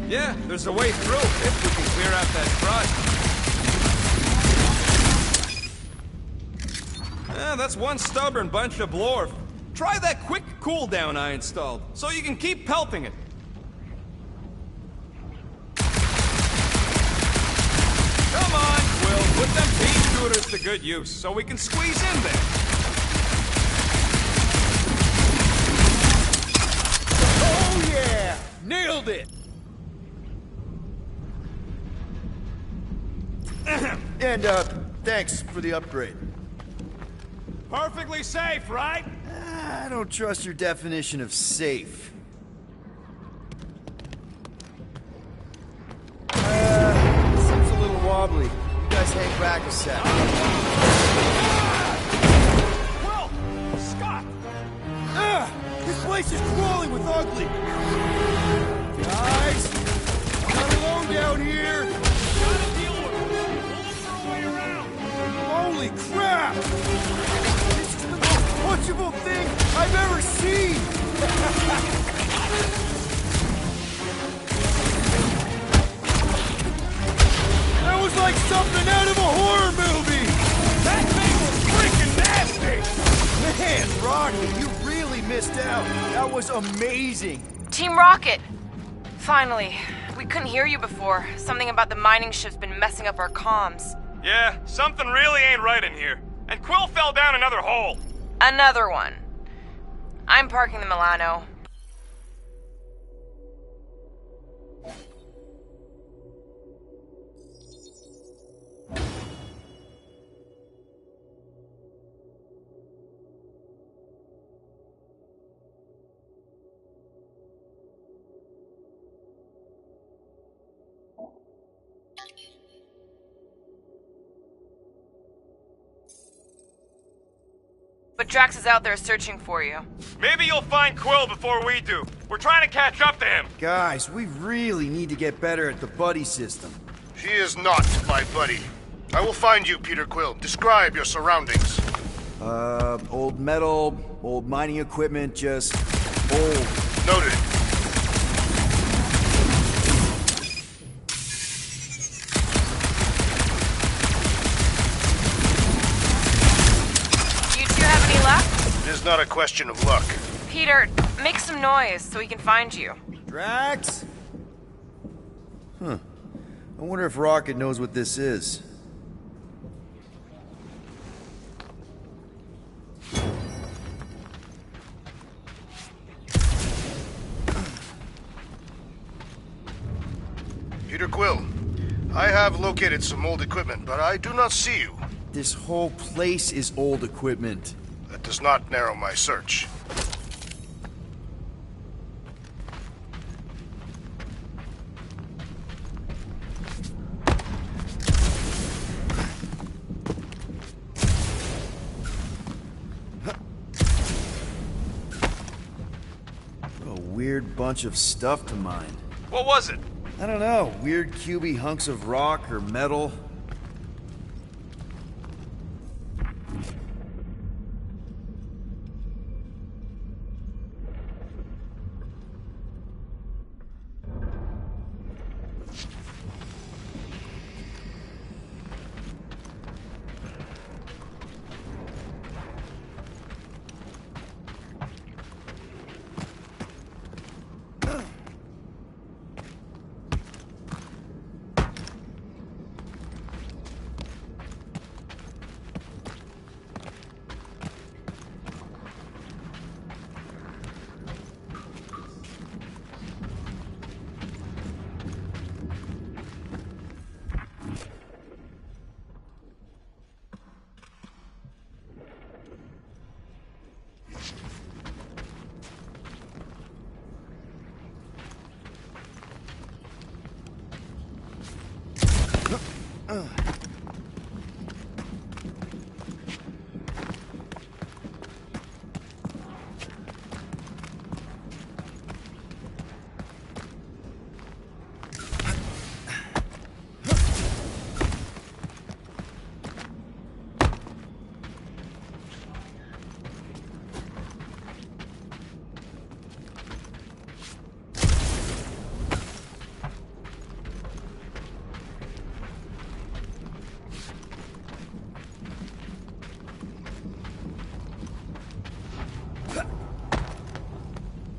Yeah, there's a way through if we can clear out that brush. Yeah, that's one stubborn bunch of blorf. Try that quick cooldown I installed, so you can keep pelting it. Come on, Quill, put them pea shooters to good use, so we can squeeze in there. Oh yeah! Nailed it! And, thanks for the upgrade. Perfectly safe, right? I don't trust your definition of safe. Seems a little wobbly. You guys hang back a sec. Quill! Scott! This place is crawling with ugly! Guys! I'm not alone down beautiful thing I've ever seen! That was like something out of a horror movie! That thing was freaking nasty! Man, Rocky, you really missed out. That was amazing. Team Rocket! Finally. We couldn't hear you before. Something about the mining ship's been messing up our comms. Yeah, something really ain't right in here. And Quill fell down another hole. Another one. I'm parking the Milano. But Drax is out there searching for you. Maybe you'll find Quill before we do. We're trying to catch up to him. Guys, we really need to get better at the buddy system. She is not my buddy. I will find you, Peter Quill. Describe your surroundings. Old metal, old mining equipment, just old. Noted. Luck? It is not a question of luck. Peter, make some noise so we can find you. Drax? Huh. I wonder if Rocket knows what this is. Peter Quill, I have located some old equipment, but I do not see you. This whole place is old equipment. That does not narrow my search. A weird bunch of stuff to mine. What was it? I don't know. Weird cubey hunks of rock or metal.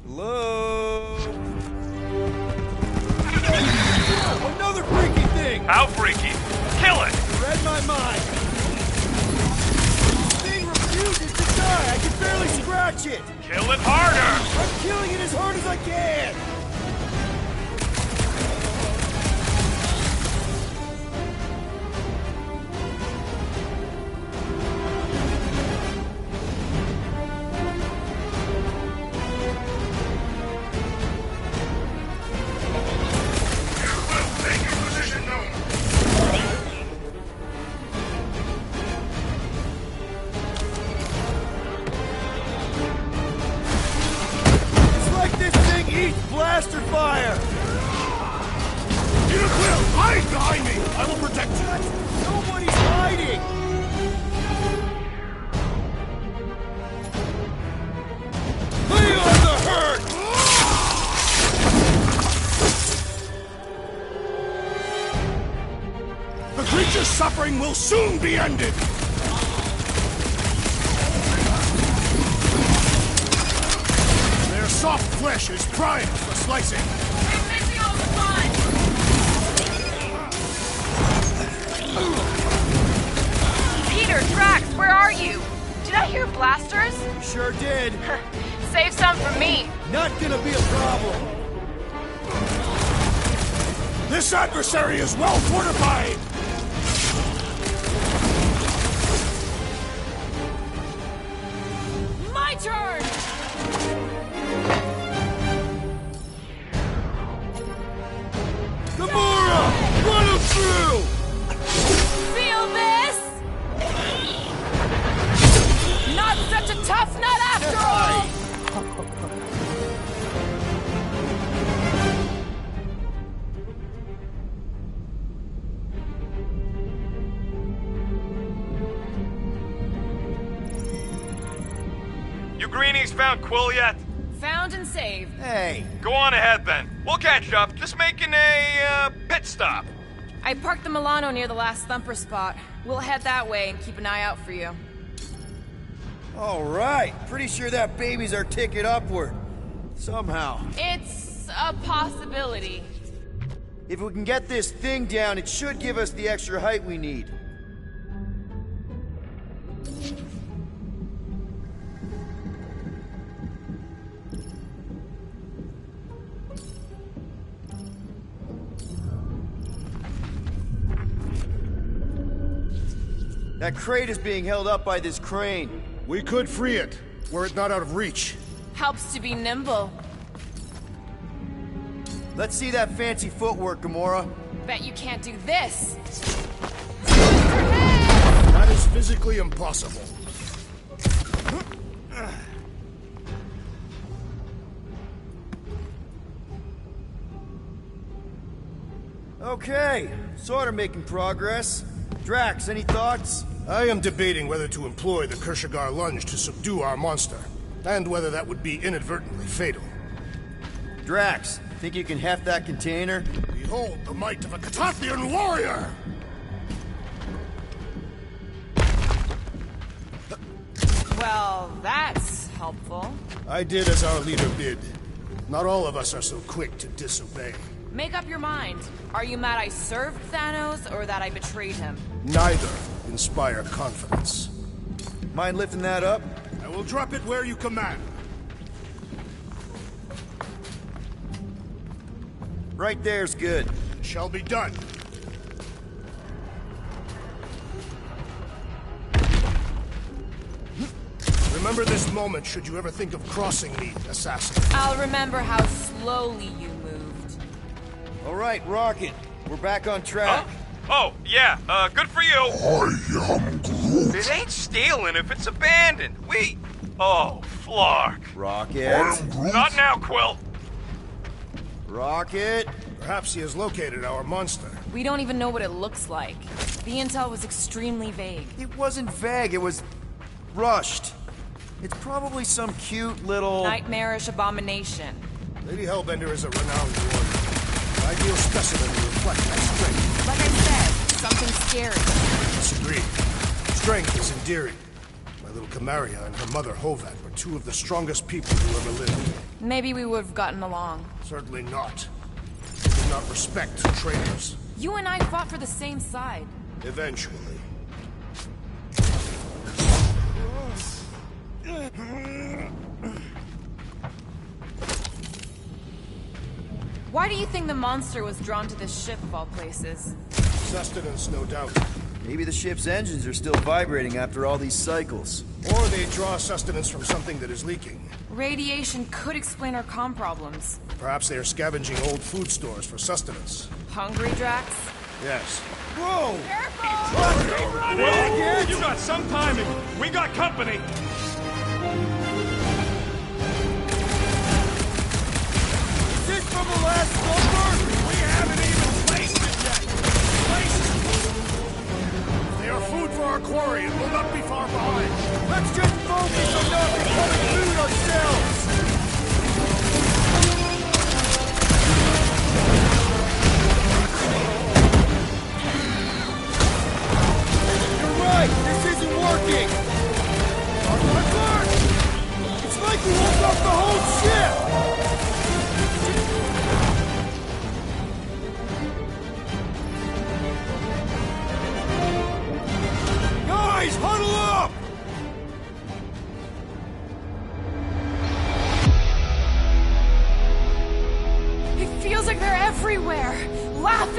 Hello? Another freaky thing! How freaky? Kill it! Read my mind. This thing refuses to die. I can barely scratch it. Kill it harder! I'm killing it as hard as I can. Blaster fire! Peter Quill, hide behind me! I will protect you! Nobody's hiding! The creature's suffering will soon be ended! Their soft flesh is primed for slicing. I'm missing all the fun! Peter, Drax, where are you? Did I hear blasters? Sure did. Save some for me. Not gonna be a problem. This adversary is well fortified! My turn! Gamora! Run him through! Feel this? Not such a tough nut after all! You greenies found Quill yet? Found and saved. Hey, Go on ahead then. We'll catch up. Just making a pit stop. I parked the Milano near the last thumper spot. We'll head that way and keep an eye out for you. all right. Pretty sure that baby's our ticket upward. Somehow. It's a possibility. If we can get this thing down, it should give us the extra height we need. That crate is being held up by this crane. We could free it, were it not out of reach. Helps to be nimble. Let's see that fancy footwork, Gamora. Bet you can't do this. That is physically impossible. Okay, sort of making progress. Drax, any thoughts? I am debating whether to employ the Kershagar lunge to subdue our monster, and whether that would be inadvertently fatal. Drax, think you can heft that container? Behold the might of a Catathian warrior! Well, that's helpful. I did as our leader bid. Not all of us are so quick to disobey. Make up your mind. Are you mad I served Thanos or that I betrayed him? Neither inspire confidence. Mind lifting that up? I will drop it where you command. Right there's good. It shall be done. Remember this moment should you ever think of crossing me, assassin. I'll remember how slowly you moved. All right, Rocket. We're back on track. Oh, yeah, good for you. I am Groot. It ain't stealing if it's abandoned. Oh, Flark. Rocket. Not now, Quill. Rocket. Perhaps he has located our monster. We don't even know what it looks like. The intel was extremely vague. It wasn't vague, it was rushed. It's probably some cute little... Nightmarish abomination. Lady Hellbender is a renowned warrior. An ideal specimen to reflect that strength. Like I said, something scary. Disagree. Strength is endearing. My little Camaria and her mother Hovat were two of the strongest people who ever lived. Maybe we would have gotten along. Certainly not. They did not respect traitors. You and I fought for the same side. Eventually. Why do you think the monster was drawn to this ship of all places? Sustenance, no doubt. Maybe the ship's engines are still vibrating after all these cycles. Or they draw sustenance from something that is leaking. Radiation could explain our comm problems. Perhaps they are scavenging old food stores for sustenance. Hungry, Drax? Yes. Whoa! Careful! You got some timing. We got company. Is this from the last slumber? We haven't even placed it yet. They are food for our quarry and will not be far behind. Let's just focus on not becoming food ourselves!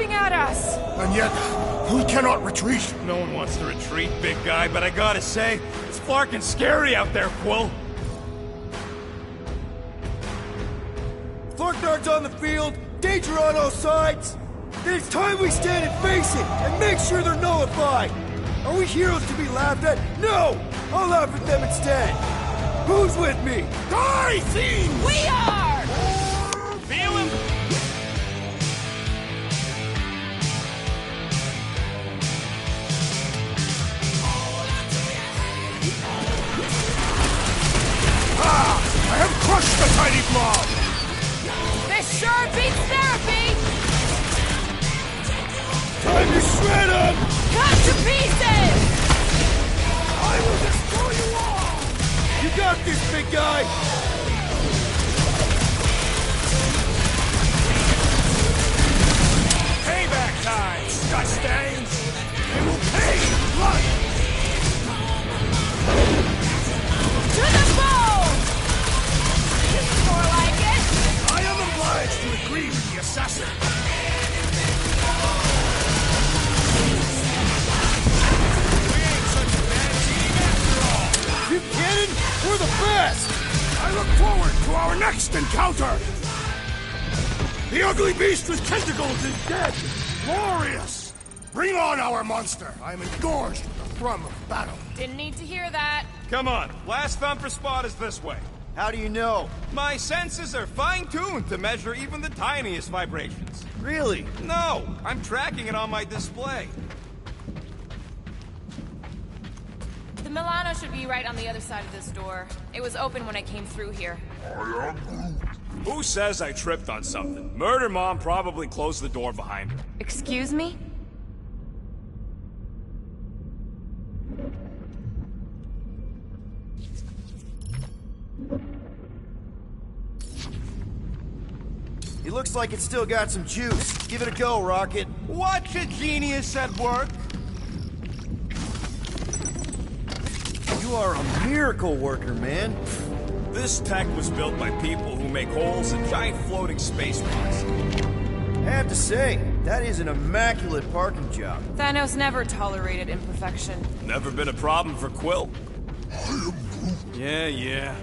shooting at us! And yet, we cannot retreat. No one wants to retreat, big guy, but I gotta say, it's flarkin' scary out there, Quill. Flarknard's on the field, danger on all sides. Then it's time we stand and face it, and make sure they're nullified. Are we heroes to be laughed at? No! I'll laugh at them instead. Who's with me? Die, fiends! We are! Feel him? I have crushed the tiny blob! This sure beats therapy! Time to shred him! Cut to pieces! I will destroy you all! You got this, big guy! Payback time, Mustangs! They will pay in blood! To the bone! This is more like it! I am obliged to agree with the assassin. We ain't such a bad team after all! You kidding? We're the best! I look forward to our next encounter! The ugly beast with tentacles is dead! Glorious! Bring on our monster! I am engorged with the thrum of battle. Didn't need to hear that. Come on, last thumper spot is this way. How do you know? My senses are fine-tuned to measure even the tiniest vibrations. Really? No, I'm tracking it on my display. The Milano should be right on the other side of this door. It was open when I came through here. Who says I tripped on something? Murder Mom probably closed the door behind her. Excuse me? It looks like it's still got some juice. Give it a go, Rocket. Watch a genius at work. You are a miracle worker, man. This tech was built by people who make holes in giant floating space rocks. I have to say, that is an immaculate parking job. Thanos never tolerated imperfection. Never been a problem for Quill. Yeah.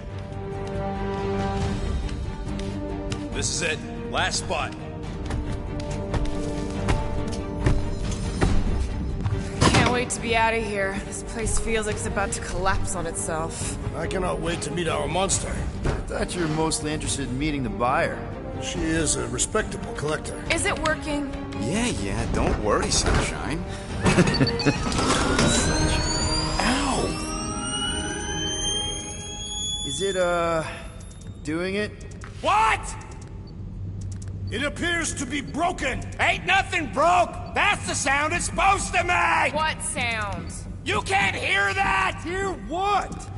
This is it. Last spot. Can't wait to be out of here. This place feels like it's about to collapse on itself. I cannot wait to meet our monster. I thought you were mostly interested in meeting the buyer. She is a respectable collector. Is it working? Yeah, don't worry, Sunshine. Ow! Is it, doing it? What? It appears to be broken! Ain't nothing broke! That's the sound it's supposed to make! What sound? You can't hear that! Hear what?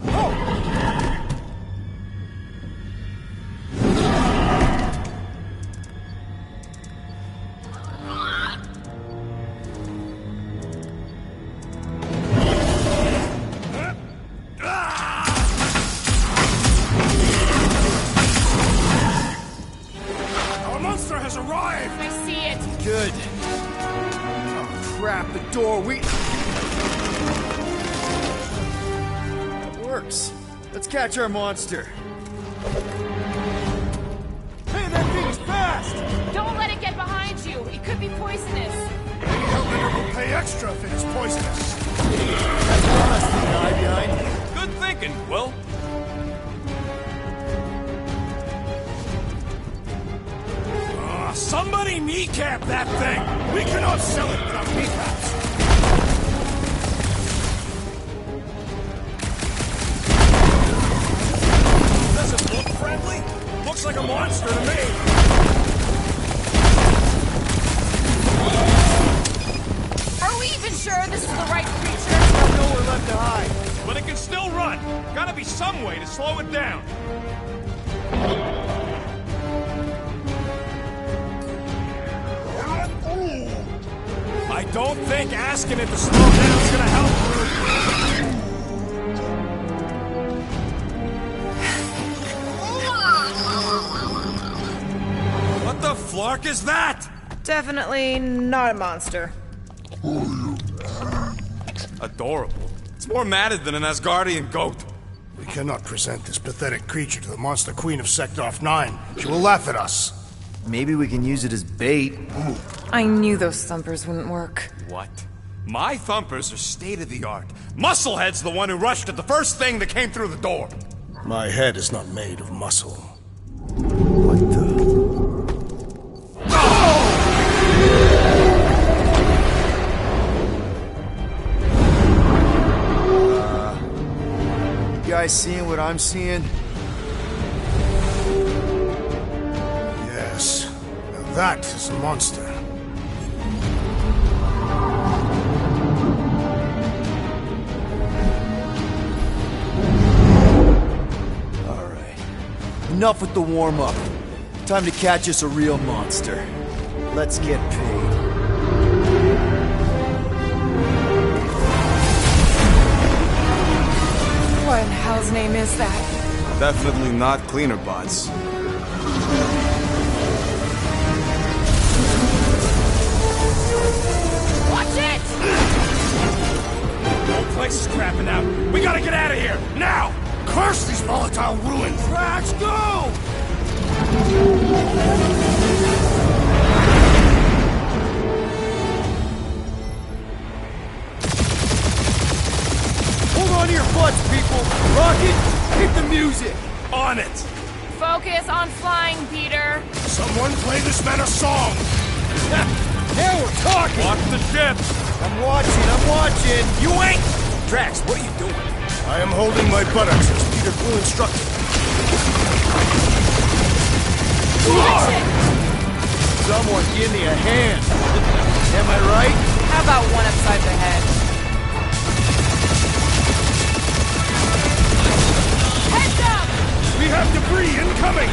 Our monster has arrived! I see it. Good. Oh, crap, the door, It works. Let's catch our monster. Hey, that thing's fast! Don't let it get behind you. It could be poisonous. The Hellbender will pay extra if it is poisonous. That's honest, the guy behind. Good thinking, Quill. Somebody kneecap that thing! We cannot sell it without kneecaps. Does it look friendly? Looks like a monster to me. Are we even sure this is the right creature? Got nowhere left to hide. But it can still run. Gotta be some way to slow it down. I don't think asking it to slow down is gonna help. What the flark is that? Definitely not a monster. Adorable. It's more matted than an Asgardian goat. We cannot present this pathetic creature to the monster queen of Sector 9. She will laugh at us. Maybe we can use it as bait. I knew those thumpers wouldn't work. What? My thumpers are state-of-the-art. Musclehead's the one who rushed at the first thing that came through the door. My head is not made of muscle. What the? You guys seeing what I'm seeing? Yes. Now that is a monster. Enough with the warm-up. Time to catch us a real monster. Let's get paid. What in hell's name is that? Definitely not cleaner bots. Watch it! The whole place is crapping out. We gotta get out of here, now! Curse these volatile ruins! Let's go! Hold on to your butts, people! Rocket, hit the music! On it! Focus on flying, Peter. Someone play this man a song! Now we're talking! Watch the ship! I'm watching! You ain't! Drax, what are you doing? I am holding my buttocks as Peter Quill instructed. Someone give me a hand. Am I right? How about one upside the head? Heads up! We have debris incoming!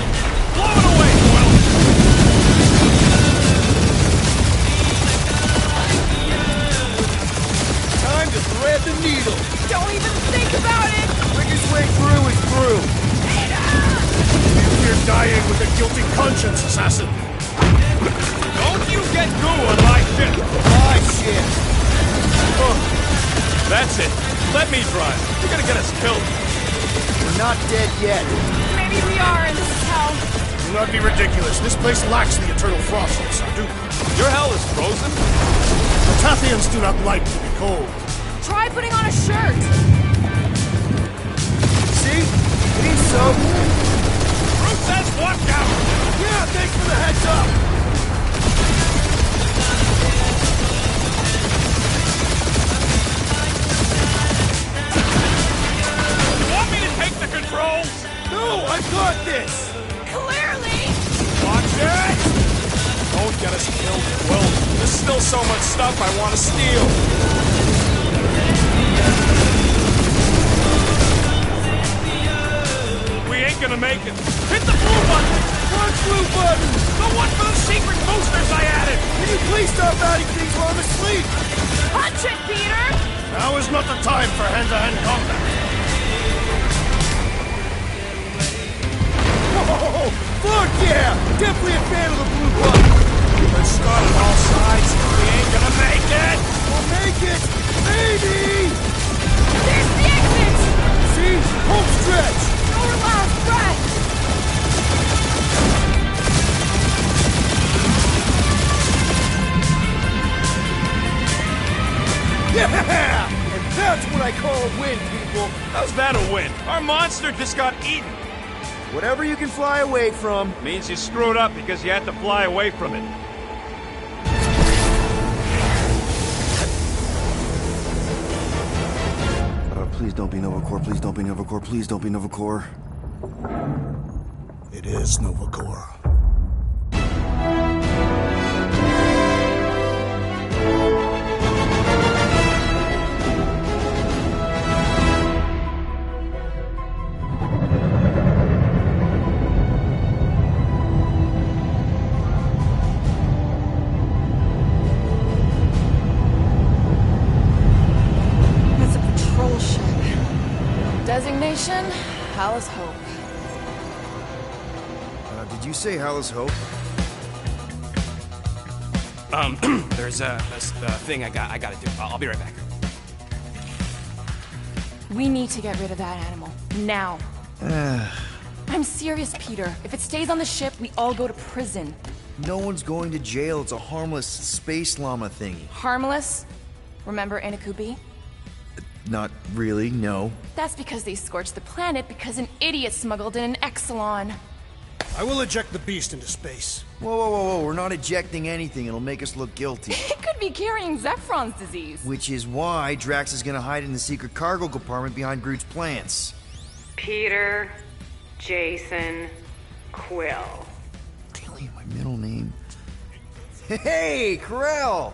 Blow it away, Quill! Time to thread the needle. Don't even think about it! Quickest way through is through. You're dying with a guilty conscience, assassin. Don't you get goo on my ship! My shit. That's it. Let me drive. You're gonna get us killed. We're not dead yet. Maybe we are, and this is hell. Do not be ridiculous. This place lacks the eternal frost of Sardu. Your hell is frozen? The Tathians do not like to be cold. Try putting on a shirt. See? It ain't so. Bruce says watch out! Yeah, thanks for the heads up. You want me to take the controls? No, I've got this. Clearly! Watch it! Don't get us killed, Quill. There's still so much stuff I want to steal. We ain't gonna make it. Hit the blue button! What blue button? The one for the secret boosters I added! Can you please stop adding things while I'm asleep? Punch it, Peter! Now is not the time for hand-to-hand combat. Whoa! Fuck yeah! Definitely a fan of the blue button. Let's start on all sides. We ain't gonna make it! We'll make it! Maybe! There's the exit! See? Home stretch! Our last breath! Yeah! And that's what I call a win, people. How's that a win? Our monster just got eaten. Whatever you can fly away from. Means you screwed up because you had to fly away from it. Please don't be Novacore, please don't be Novacore, please don't be Novacore. It is Novacore. Designation, Hallis Hope. Did you say Hallis Hope? There's a thing I gotta do. I'll be right back. We need to get rid of that animal. Now. I'm serious, Peter. If it stays on the ship, we all go to prison. No one's going to jail. It's a harmless space llama thingy. Harmless? Remember Inakubi? Not really, no. That's because they scorched the planet because an idiot smuggled in an Exelon. I will eject the beast into space. Whoa. We're not ejecting anything. It'll make us look guilty. It could be carrying Zephron's disease. Which is why Drax is gonna hide in the secret cargo compartment behind Groot's plants. Peter, Jason, Quill. Really, my middle name? Hey, Corell!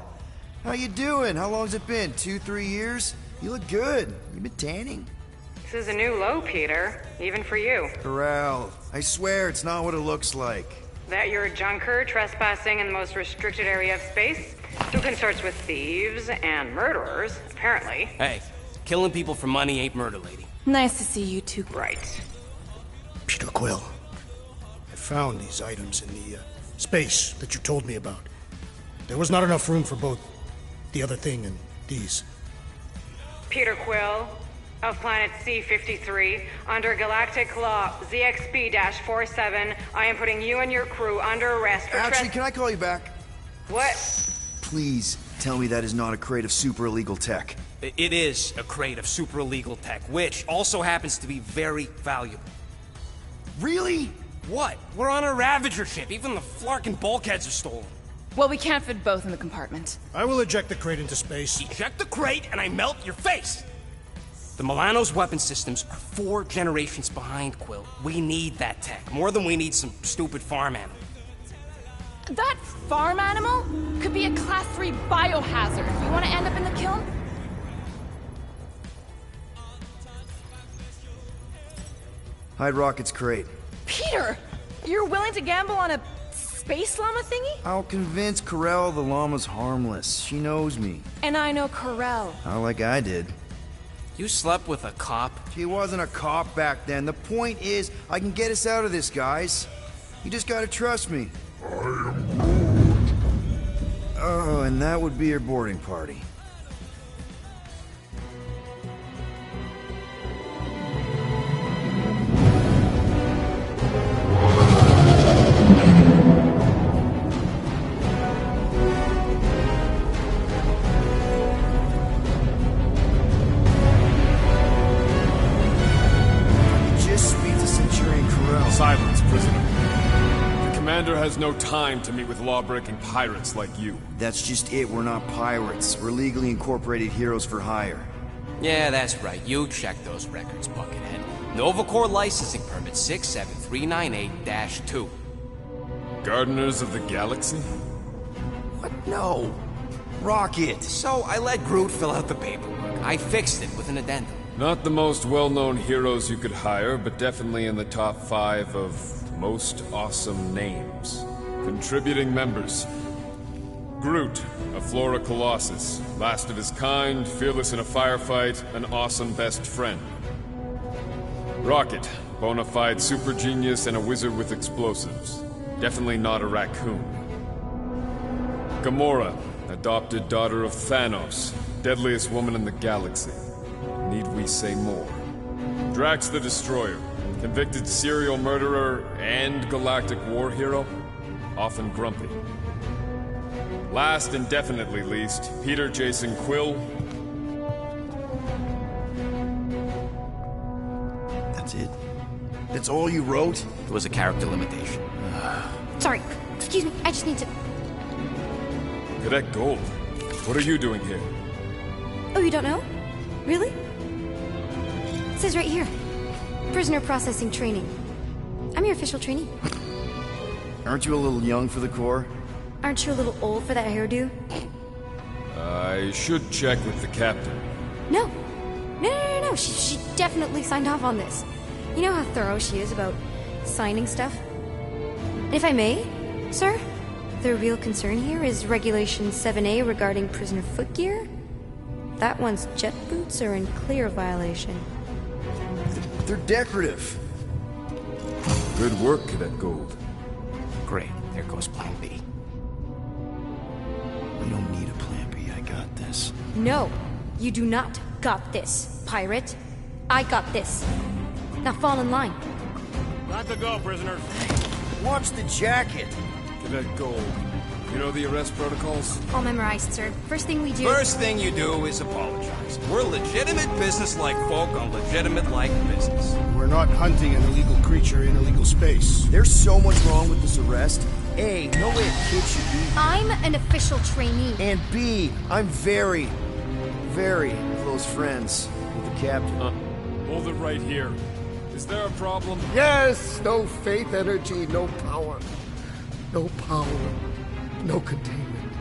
How you doing? How long's it been? 2-3 years? You look good. You been tanning? This is a new low, Peter. Even for you. Corell, I swear it's not what it looks like. That you're a junker trespassing in the most restricted area of space? Who consorts with thieves and murderers, apparently. Hey, killing people for money ain't murder, lady. Nice to see you two. Right. Peter Quill, I found these items in the space that you told me about. There was not enough room for both the other thing and these. Peter Quill, of planet C-53, under galactic law ZXP-47, I am putting you and your crew under arrest for Actually, can I call you back? What? Please tell me that is not a crate of super illegal tech. It is a crate of super illegal tech, which also happens to be very valuable. Really? What? We're on a Ravager ship. Even the Flarkin bulkheads are stolen. Well, we can't fit both in the compartment. I will eject the crate into space. Eject the crate and I melt your face! The Milano's weapon systems are 4 generations behind, Quill. We need that tech, more than we need some stupid farm animal. That farm animal could be a Class 3 biohazard. You want to end up in the kiln? Hide Rocket's crate. Peter! You're willing to gamble on a space llama thingy? I'll convince Corell the llama's harmless. She knows me. And I know Corell. Not like I did. You slept with a cop? She wasn't a cop back then. The point is, I can get us out of this, guys. You just gotta trust me. I am Groot. Oh, and that would be your boarding party. Silence, prisoner. The commander has no time to meet with law-breaking pirates like you. That's just it. We're not pirates. We're legally incorporated heroes for hire. Yeah, that's right. You check those records, Buckethead. Novacore licensing permit 67398-2. Gardeners of the Galaxy? What? No. Rocket. So I let Groot fill out the paperwork. I fixed it with an addendum. Not the most well-known heroes you could hire, but definitely in the top 5 of most awesome names. Contributing members. Groot, a Flora Colossus, last of his kind, fearless in a firefight, an awesome best friend. Rocket, bona fide super genius and a wizard with explosives. Definitely not a raccoon. Gamora, adopted daughter of Thanos, deadliest woman in the galaxy. Need we say more? Drax the Destroyer, convicted serial murderer and galactic war hero, often grumpy. Last and definitely least, Peter Jason Quill. That's it? That's all you wrote? It was a character limitation. Sorry, excuse me, I just need to... Cadet Gold, what are you doing here? Oh, you don't know? Really? It says right here. Prisoner processing training. I'm your official trainee. Aren't you a little young for the Corps? Aren't you a little old for that hairdo? I should check with the captain. No. No. She definitely signed off on this. You know how thorough she is about signing stuff? And if I may, sir, the real concern here is Regulation 7A regarding prisoner footgear. That one's jet boots are in clear violation. They're decorative. Good work, Cadet Gold. Great. There goes Plan B. We don't need a plan B. I got this. No, you do not got this, pirate. I got this. Now fall in line. Not to go, prisoners. Watch the jacket. Cadet Gold. You know the arrest protocols? All memorized, sir. First thing we do... First thing you do is apologize. We're legitimate business-like folk on legitimate-like business. We're not hunting an illegal creature in illegal space. There's so much wrong with this arrest. A, no way a kid should be. I'm an official trainee. And B, I'm very, very close friends with the captain. Hold it right here. Is there a problem? Yes! No faith energy, no power. No power. No containment.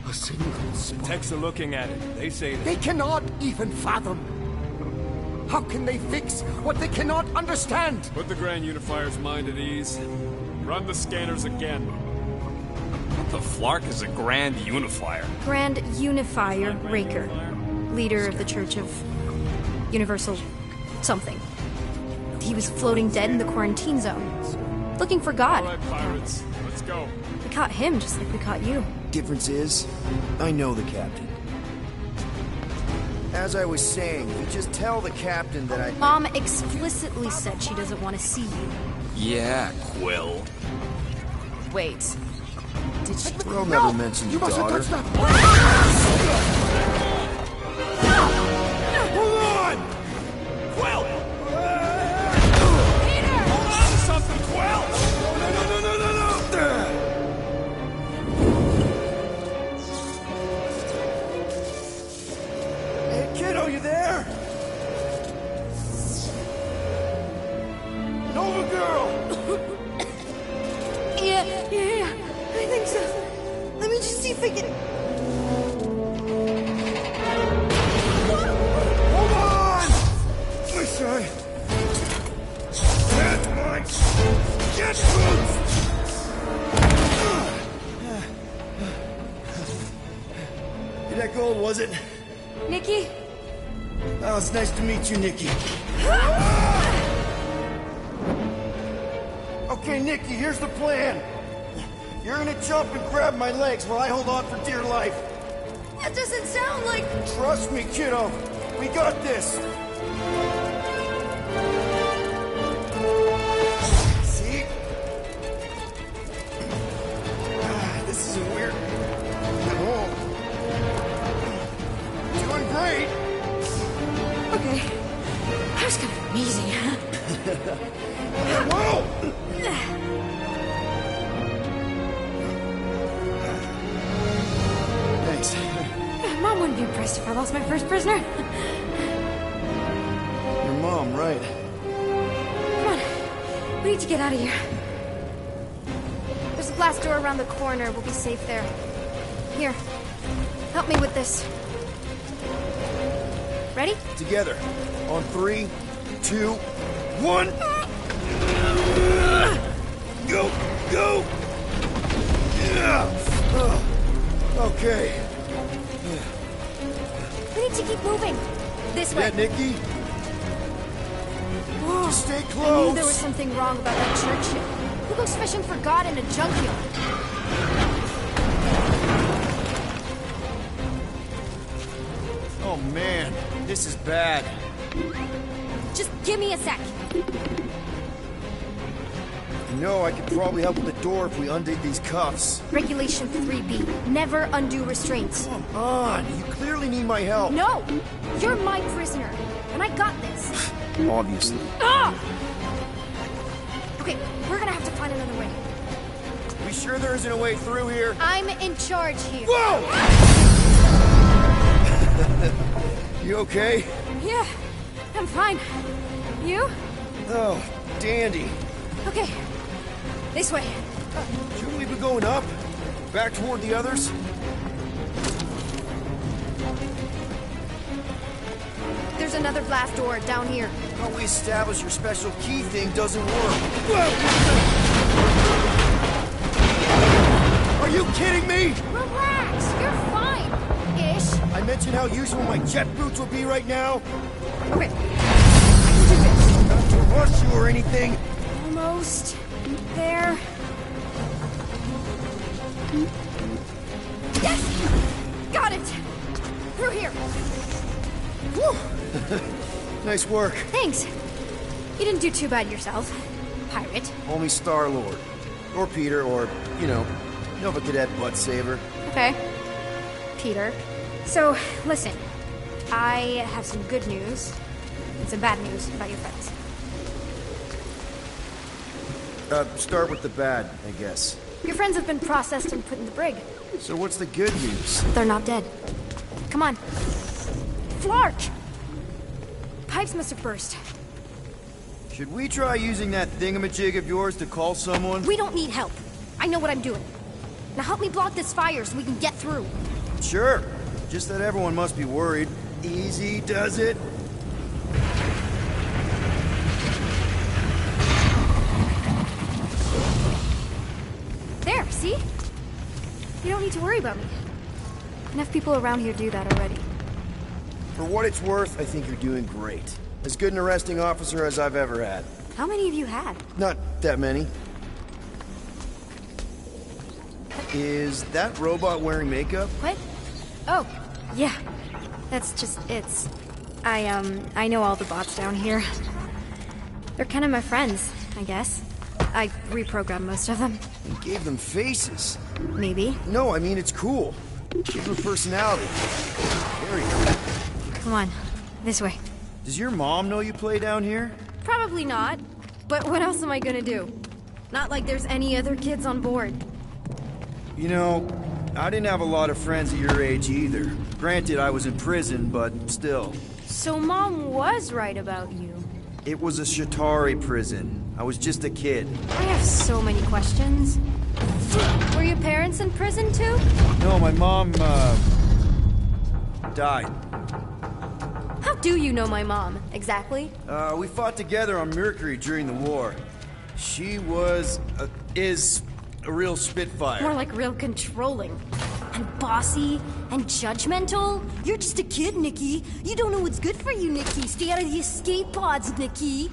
A single spark. Techs are looking at it. They say They cannot even fathom. How can they fix what they cannot understand? Put the Grand Unifier's mind at ease. Run the scanners again. What the flark is a Grand Unifier? Grand Unifier Raker. Leader of the Church of Universal something. He was floating dead in the quarantine zone. Looking for God. All right, pirates. Let's go. We caught him just like we caught you. Difference is, I know the captain. As I was saying, you just tell the captain that I... Mom explicitly said she doesn't want to see you. Yeah, Quill. Wait. Did she... Quill never mentioned You mustn't daughter. touch that! Hold on! Quill! Peter! Hold on to something, Quill! No. Hey, kiddo, you there? Nova girl! Yeah, I think so. Let me just see if I can... Hold on! My son! That much! Get boots! That gold, was it? Nikki? Oh, it's nice to meet you, Nikki. Okay, Nikki, here's the plan. You're gonna jump and grab my legs while I hold on for dear life. That doesn't sound like... Trust me, kiddo. We got this. See? This isn't weird at all. Doing great. Okay. That was kind of amazing, huh? Whoa! Thanks. Mom wouldn't be impressed if I lost my first prisoner. Your mom, right? Come on. We need to get out of here. There's a glass door around the corner. We'll be safe there. Here. Help me with this. Ready? Together. On 3, 2, 1. Go! Go! Okay. We need to keep moving. This way. Yeah, Nikki? Whoa. Just stay I knew close. there was something wrong about that church ship. Who goes fishing for God in a junkyard? Oh man, this is bad. Just give me a sec. You know, I could probably help with the door if we undid these cuffs. Regulation 3B. Never undo restraints. Come on, you clearly need my help. No! You're my prisoner. And I got this. Obviously. Ah! Okay, we're gonna have to find another way. We sure there isn't a way through here? I'm in charge here. Whoa! You okay? Yeah, I'm fine. You? Oh, dandy. Okay, this way. Shouldn't we be going up? Back toward the others? There's another blast door down here. How we establish your special key thing doesn't work. Are you kidding me? Relax, you're fine. Ish. I mentioned how useful my jet boots will be right now. Okay, I can do this. Not to rush you or anything. Almost there. through here! Whew. Nice work. Thanks. You didn't do too bad yourself, pirate. Homie Star-Lord. Or Peter, or, you know, Nova Cadet Butt Saver. Okay. Peter. So, listen. I have some good news and some bad news about your friends. Start with the bad, I guess. Your friends have been processed and put in the brig. So what's the good news? They're not dead. Come on. Flark! Pipes must have burst. Should we try using that thingamajig of yours to call someone? We don't need help. I know what I'm doing. Now help me block this fire so we can get through. Sure. Just that everyone must be worried. Easy does it. There, see? You don't need to worry about me. Enough people around here do that already. For what it's worth, I think you're doing great. As good an arresting officer as I've ever had. How many have you had? Not that many. Is that robot wearing makeup? What? Oh, yeah. That's just, it's... I know all the bots down here. They're kind of my friends, I guess. I reprogrammed most of them. You gave them faces. Maybe. No, I mean, it's cool. Give them personality. Very cool. Come on, this way. Does your mom know you play down here? Probably not. But what else am I gonna do? Not like there's any other kids on board. You know, I didn't have a lot of friends at your age either. Granted, I was in prison, but still. So Mom was right about you. It was a Shatari prison. I was just a kid. I have so many questions. Were your parents in prison too? No, my mom, died. How do you know my mom, exactly? We fought together on Mercury during the war. She is a real spitfire. More like real controlling. And bossy and judgmental. You're just a kid, Nikki. You don't know what's good for you, Nikki. Stay out of the escape pods, Nikki.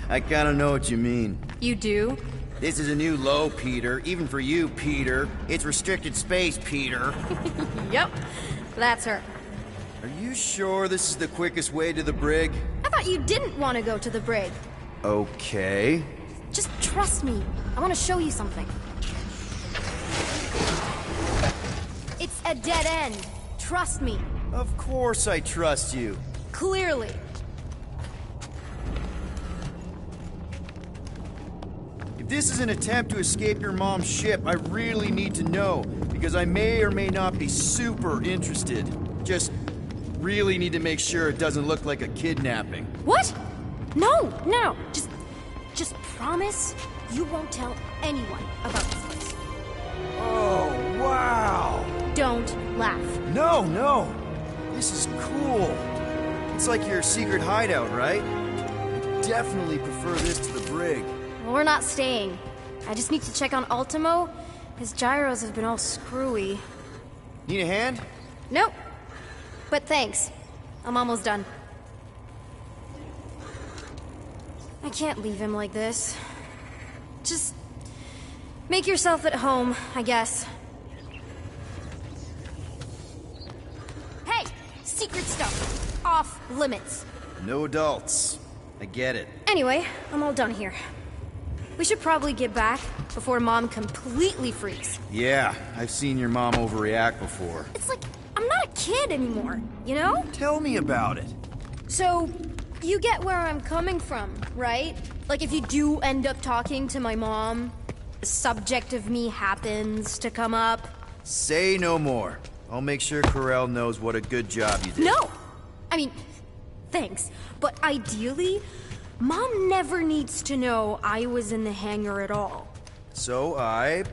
I kinda know what you mean. You do? This is a new low, Peter. Even for you, Peter. It's restricted space, Peter. Yep, that's her. Are you sure this is the quickest way to the brig? I thought you didn't want to go to the brig. Okay. Just trust me. I want to show you something. It's a dead end. Trust me. Of course I trust you. Clearly. If this is an attempt to escape your mom's ship, I really need to know, because I may or may not be super interested. Just really need to make sure it doesn't look like a kidnapping. What? No. Just promise you won't tell anyone about this place. Oh, wow! Don't laugh. No. This is cool. It's like your secret hideout, right? I definitely prefer this to the brig. Well, we're not staying. I just need to check on Ultimo. His gyros have been all screwy. Need a hand? Nope. But thanks. I'm almost done. I can't leave him like this. Just make yourself at home, I guess. Hey! Secret stuff. Off limits. No adults. I get it. Anyway, I'm all done here. We should probably get back before Mom completely freaks. Yeah, I've seen your mom overreact before. It's like, I'm not a kid anymore, you know? Tell me about it. So, you get where I'm coming from, right? Like if you do end up talking to my mom, the subject of me happens to come up. Say no more. I'll make sure Corell knows what a good job you did. No! I mean, thanks. But ideally, Mom never needs to know I was in the hangar at all. So I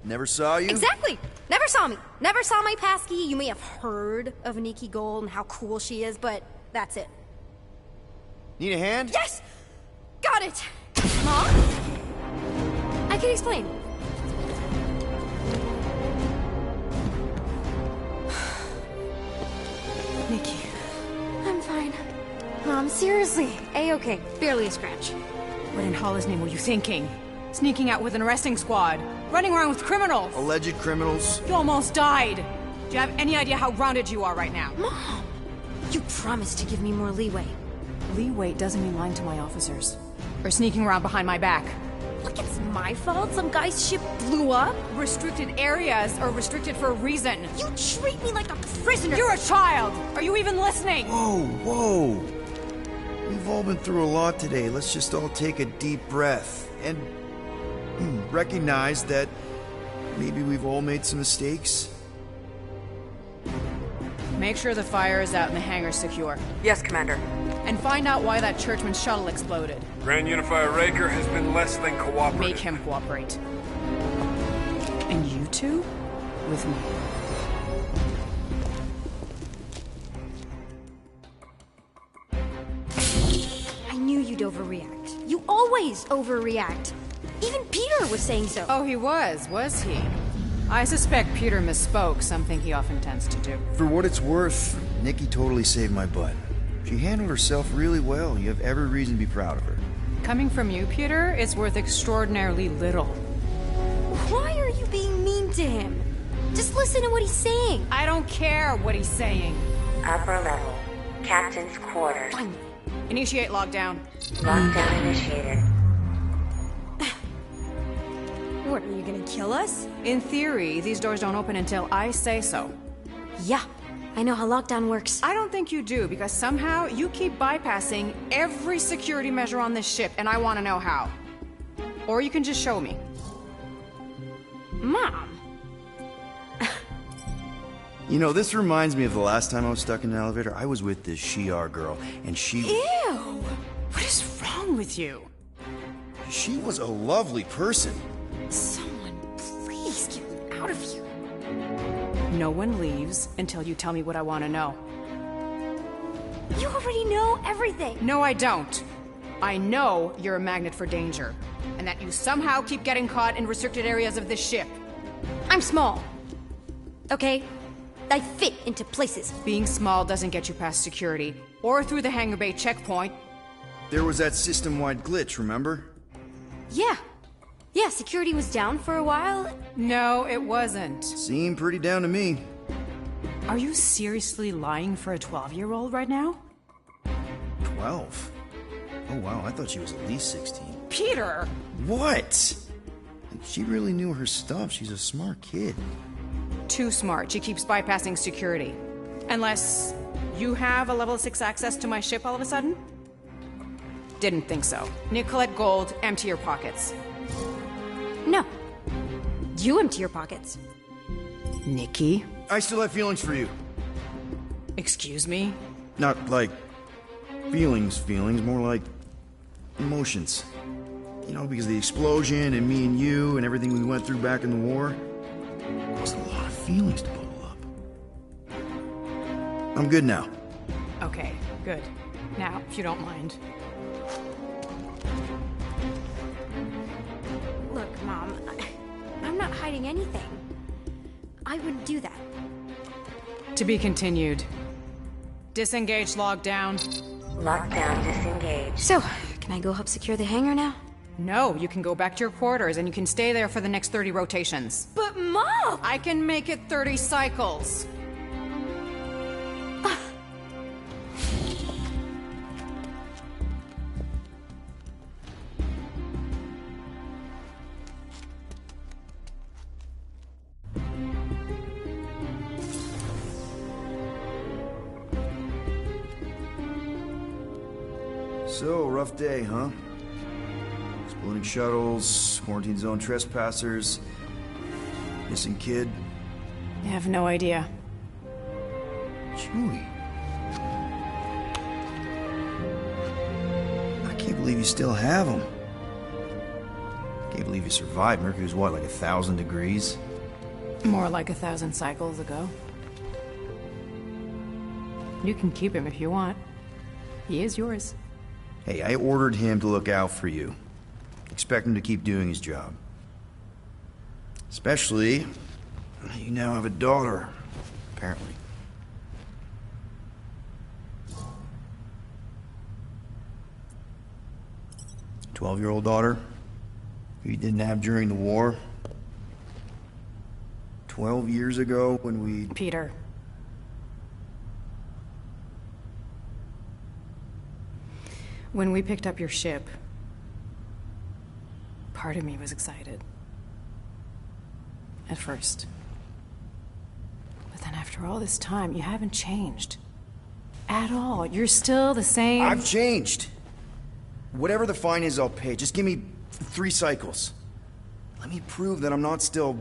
never saw you? Exactly! Never saw me. Never saw my passkey. You may have heard of Nikki Gold and how cool she is, but that's it. Need a hand? Yes! Got it! Mom? I can explain. Nikki. I'm fine. Mom, seriously. A-okay. Barely a scratch. What in Hollis' name were you thinking? Sneaking out with an arresting squad? Running around with criminals? Alleged criminals? You almost died. Do you have any idea how grounded you are right now? Mom! You promised to give me more leeway. Leeway doesn't mean lying to my officers. Or sneaking around behind my back. Look, it's my fault some guy's ship blew up. Restricted areas are restricted for a reason. You treat me like a prisoner. You're a child! Are you even listening? Whoa, whoa. We've all been through a lot today. Let's just all take a deep breath and recognize that maybe we've all made some mistakes. Make sure the fire is out and the hangar's secure. Yes, Commander. And find out why that churchman's shuttle exploded. Grand Unifier Raker has been less than cooperative. Make him cooperate. And you two? With me. I knew you'd overreact. You always overreact. Even Peter was saying so. Oh, he was he? I suspect Peter misspoke, something he often tends to do. For what it's worth, Nikki totally saved my butt. She handled herself really well. You have every reason to be proud of her. Coming from you, Peter, it's worth extraordinarily little. Why are you being mean to him? Just listen to what he's saying. I don't care what he's saying. Upper level. Captain's quarters. Finally. Initiate lockdown. Lockdown initiated. What, are you gonna kill us? In theory, these doors don't open until I say so. Yeah, I know how lockdown works. I don't think you do, because somehow you keep bypassing every security measure on this ship, and I want to know how. Or you can just show me. Mom! You know, this reminds me of the last time I was stuck in an elevator. I was with this Shi'ar girl, and she... Ew! What is wrong with you? She was a lovely person. Someone, please get me out of here. No one leaves until you tell me what I want to know. You already know everything. No, I don't. I know you're a magnet for danger, and that you somehow keep getting caught in restricted areas of this ship. I'm small. Okay? I fit into places. Being small doesn't get you past security, or through the hangar bay checkpoint. There was that system-wide glitch, remember? Yeah. Yeah, security was down for a while. No, it wasn't. Seemed pretty down to me. Are you seriously lying for a 12-year-old right now? 12? Oh wow, I thought she was at least 16. Peter! What? She really knew her stuff. She's a smart kid. Too smart. She keeps bypassing security. Unless you have a level 6 access to my ship all of a sudden? Didn't think so. Nicolette Gold, empty your pockets. No. You empty your pockets. Nikki? I still have feelings for you. Excuse me? Not like feelings, more like emotions. You know, because of the explosion and me and you and everything we went through back in the war. There was a lot of feelings to bubble up. I'm good now. Okay, good. Now, if you don't mind. Look, Mom, I'm not hiding anything. I wouldn't do that. To be continued. Disengage lockdown. Lockdown disengaged. So, can I go help secure the hangar now? No, you can go back to your quarters and you can stay there for the next 30 rotations. But Mom! I can make it 30 cycles. So, rough day, huh? Exploding shuttles, quarantine zone trespassers, missing kid. I have no idea. Chewie. I can't believe you still have him. Can't believe you survived. Mercury was what, like 1,000 degrees? More like 1,000 cycles ago. You can keep him if you want. He is yours. Hey, I ordered him to look out for you. Expect him to keep doing his job. Especially, you now have a daughter, apparently. A 12-year-old daughter who you didn't have during the war. 12 years ago when we... Peter. When we picked up your ship, part of me was excited. At first. But then after all this time, you haven't changed. At all. You're still the same... I've changed. Whatever the fine is, I'll pay. Just give me 3 cycles. Let me prove that I'm not still...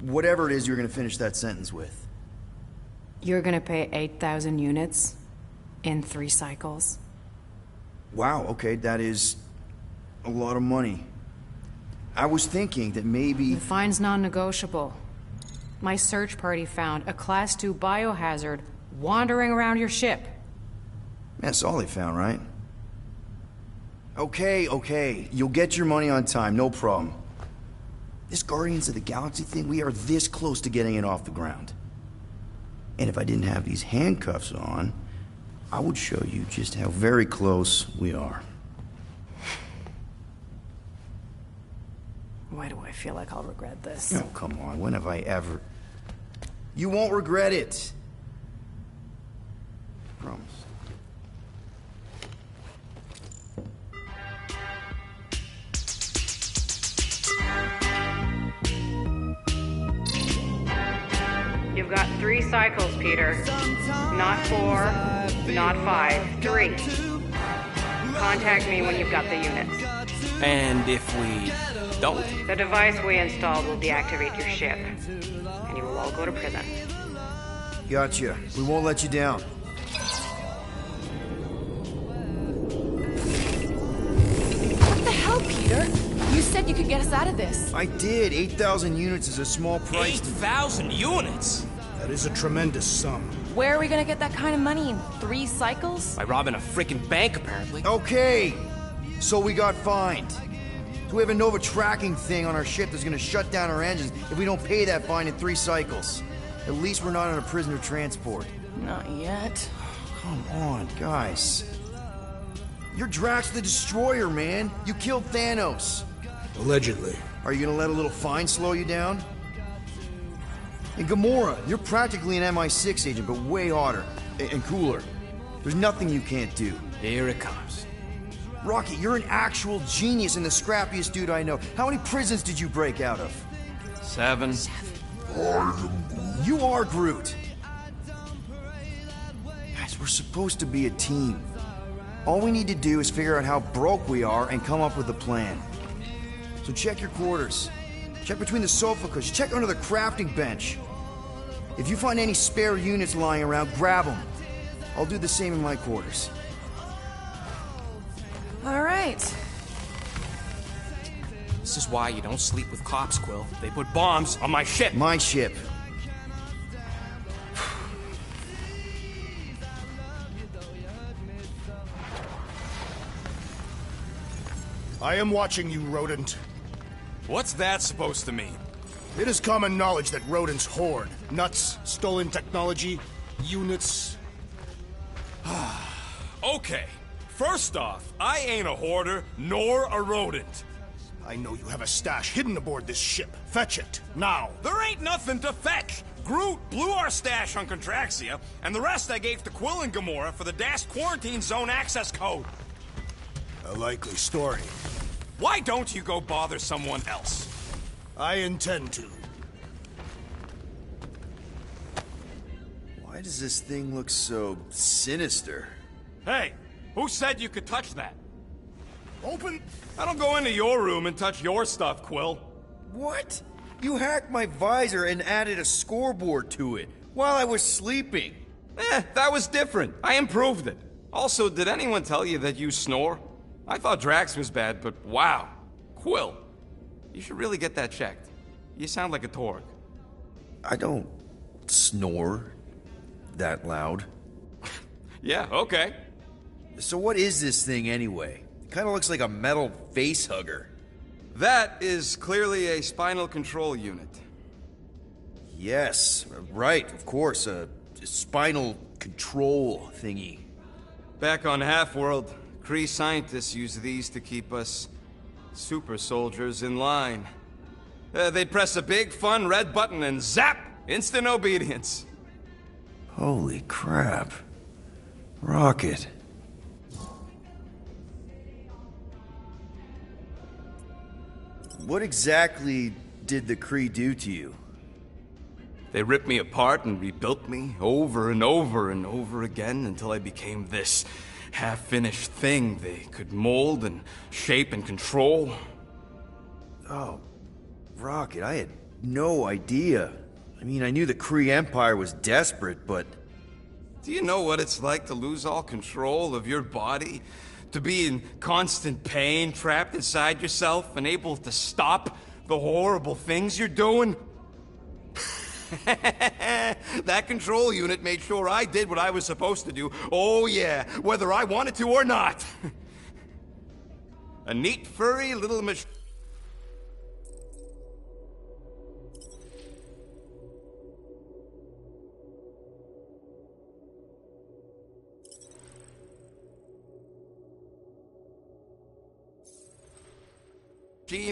whatever it is you're gonna finish that sentence with. You're gonna pay 8,000 units in 3 cycles? Wow, okay, that is a lot of money. I was thinking that maybe... The fine's non-negotiable. My search party found a Class 2 biohazard wandering around your ship. That's all they found, right? Okay. You'll get your money on time, no problem. This Guardians of the Galaxy thing, we are this close to getting it off the ground. And if I didn't have these handcuffs on, I would show you just how very close we are. Why do I feel like I'll regret this? Oh, come on, when have I ever... You won't regret it. Promise. You've got 3 cycles, Peter. Not 4, not 5, 3. Contact me when you've got the units. And if we don't? The device we installed will deactivate your ship, and you will all go to prison. Gotcha. We won't let you down. What the hell, Peter? You said you could get us out of this. I did. 8,000 units is a small price. 8,000 units? That is a tremendous sum. Where are we gonna get that kind of money in 3 cycles? By robbing a freaking bank, apparently. Okay. So we got fined. So we have a Nova tracking thing on our ship that's gonna shut down our engines if we don't pay that fine in 3 cycles. At least we're not on a prisoner transport. Not yet. Come on, guys. You're Drax the Destroyer, man. You killed Thanos. Allegedly. Are you gonna let a little fine slow you down? And Gamora, you're practically an MI6 agent, but way hotter and cooler. There's nothing you can't do. Here it comes. Rocky, you're an actual genius and the scrappiest dude I know. How many prisons did you break out of? 7. You are Groot. Guys, we're supposed to be a team. All we need to do is figure out how broke we are and come up with a plan. So check your quarters. Check between the sofa cushions. Check under the crafting bench. If you find any spare units lying around, grab them. I'll do the same in my quarters. All right. This is why you don't sleep with cops, Quill. They put bombs on my ship. My ship. I am watching you, rodent. What's that supposed to mean? It is common knowledge that rodents hoard nuts, stolen technology, units. Okay. First off, I ain't a hoarder nor a rodent. I know you have a stash hidden aboard this ship. Fetch it, now. There ain't nothing to fetch. Groot blew our stash on Contraxia, and the rest I gave to Quill and Gamora for the DAS quarantine zone access code. A likely story. Why don't you go bother someone else? I intend to. Why does this thing look so sinister? Hey, who said you could touch that? Open! I don't go into your room and touch your stuff, Quill. What? You hacked my visor and added a scoreboard to it while I was sleeping. That was different. I improved it. Also, did anyone tell you that you snore? I thought Drax was bad, but wow. Quill, you should really get that checked. You sound like a Torg. I don't snore that loud. Yeah, okay. So what is this thing anyway? It kind of looks like a metal face hugger. That is clearly a spinal control unit. Yes, right, of course, a spinal control thingy. Back on Half-World, Kree scientists use these to keep us super soldiers in line. They'd press a big, fun red button and zap! Instant obedience. Holy crap. Rocket. What exactly did the Kree do to you? They ripped me apart and rebuilt me over and over and over again until I became this half-finished thing they could mold and shape and control. Oh, Rocket, I had no idea. I mean, I knew the Kree Empire was desperate, but... Do you know what it's like to lose all control of your body? To be in constant pain, trapped inside yourself, unable to stop the horrible things you're doing? That control unit made sure I did what I was supposed to do. Oh yeah, whether I wanted to or not. A neat, furry little machine.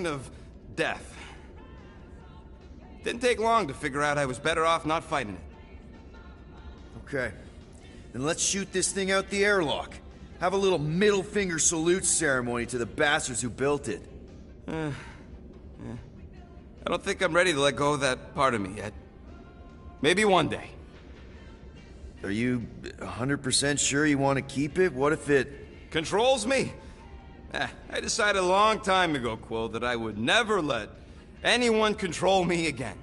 Of death. Didn't take long to figure out I was better off not fighting it. Okay. Then let's shoot this thing out the airlock. Have a little middle finger salute ceremony to the bastards who built it. I don't think I'm ready to let go of that part of me yet. Maybe one day. Are you 100% sure you want to keep it? What if it... controls me? I decided a long time ago, Quill, that I would never let anyone control me again.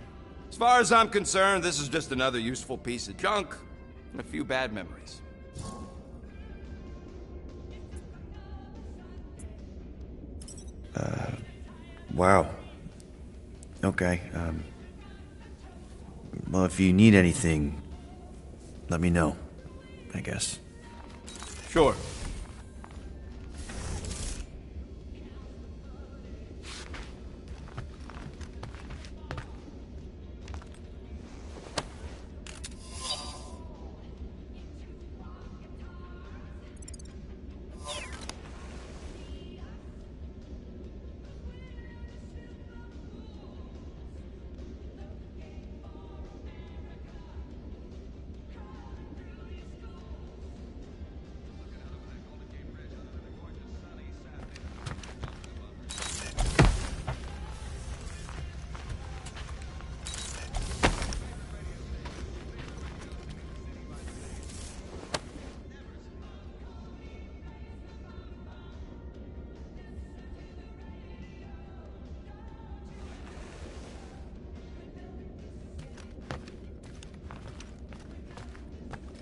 As far as I'm concerned, this is just another useful piece of junk and a few bad memories. Wow. Okay, well, if you need anything, let me know, I guess. Sure.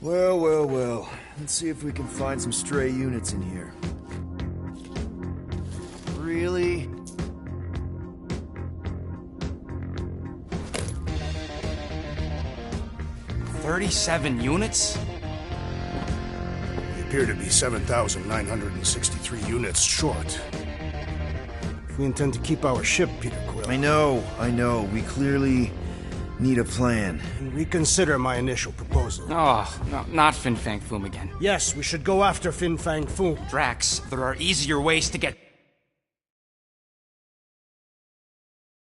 Well, well, well. Let's see if we can find some stray units in here. Really? $37 units? We appear to be 7,963 units short. If we intend to keep our ship, Peter Quill... I know. We clearly need a plan. And reconsider my initial proposal. Oh, no, not Fin Fang Foom again. Yes, we should go after Fin Fang Foom. Drax, there are easier ways to get...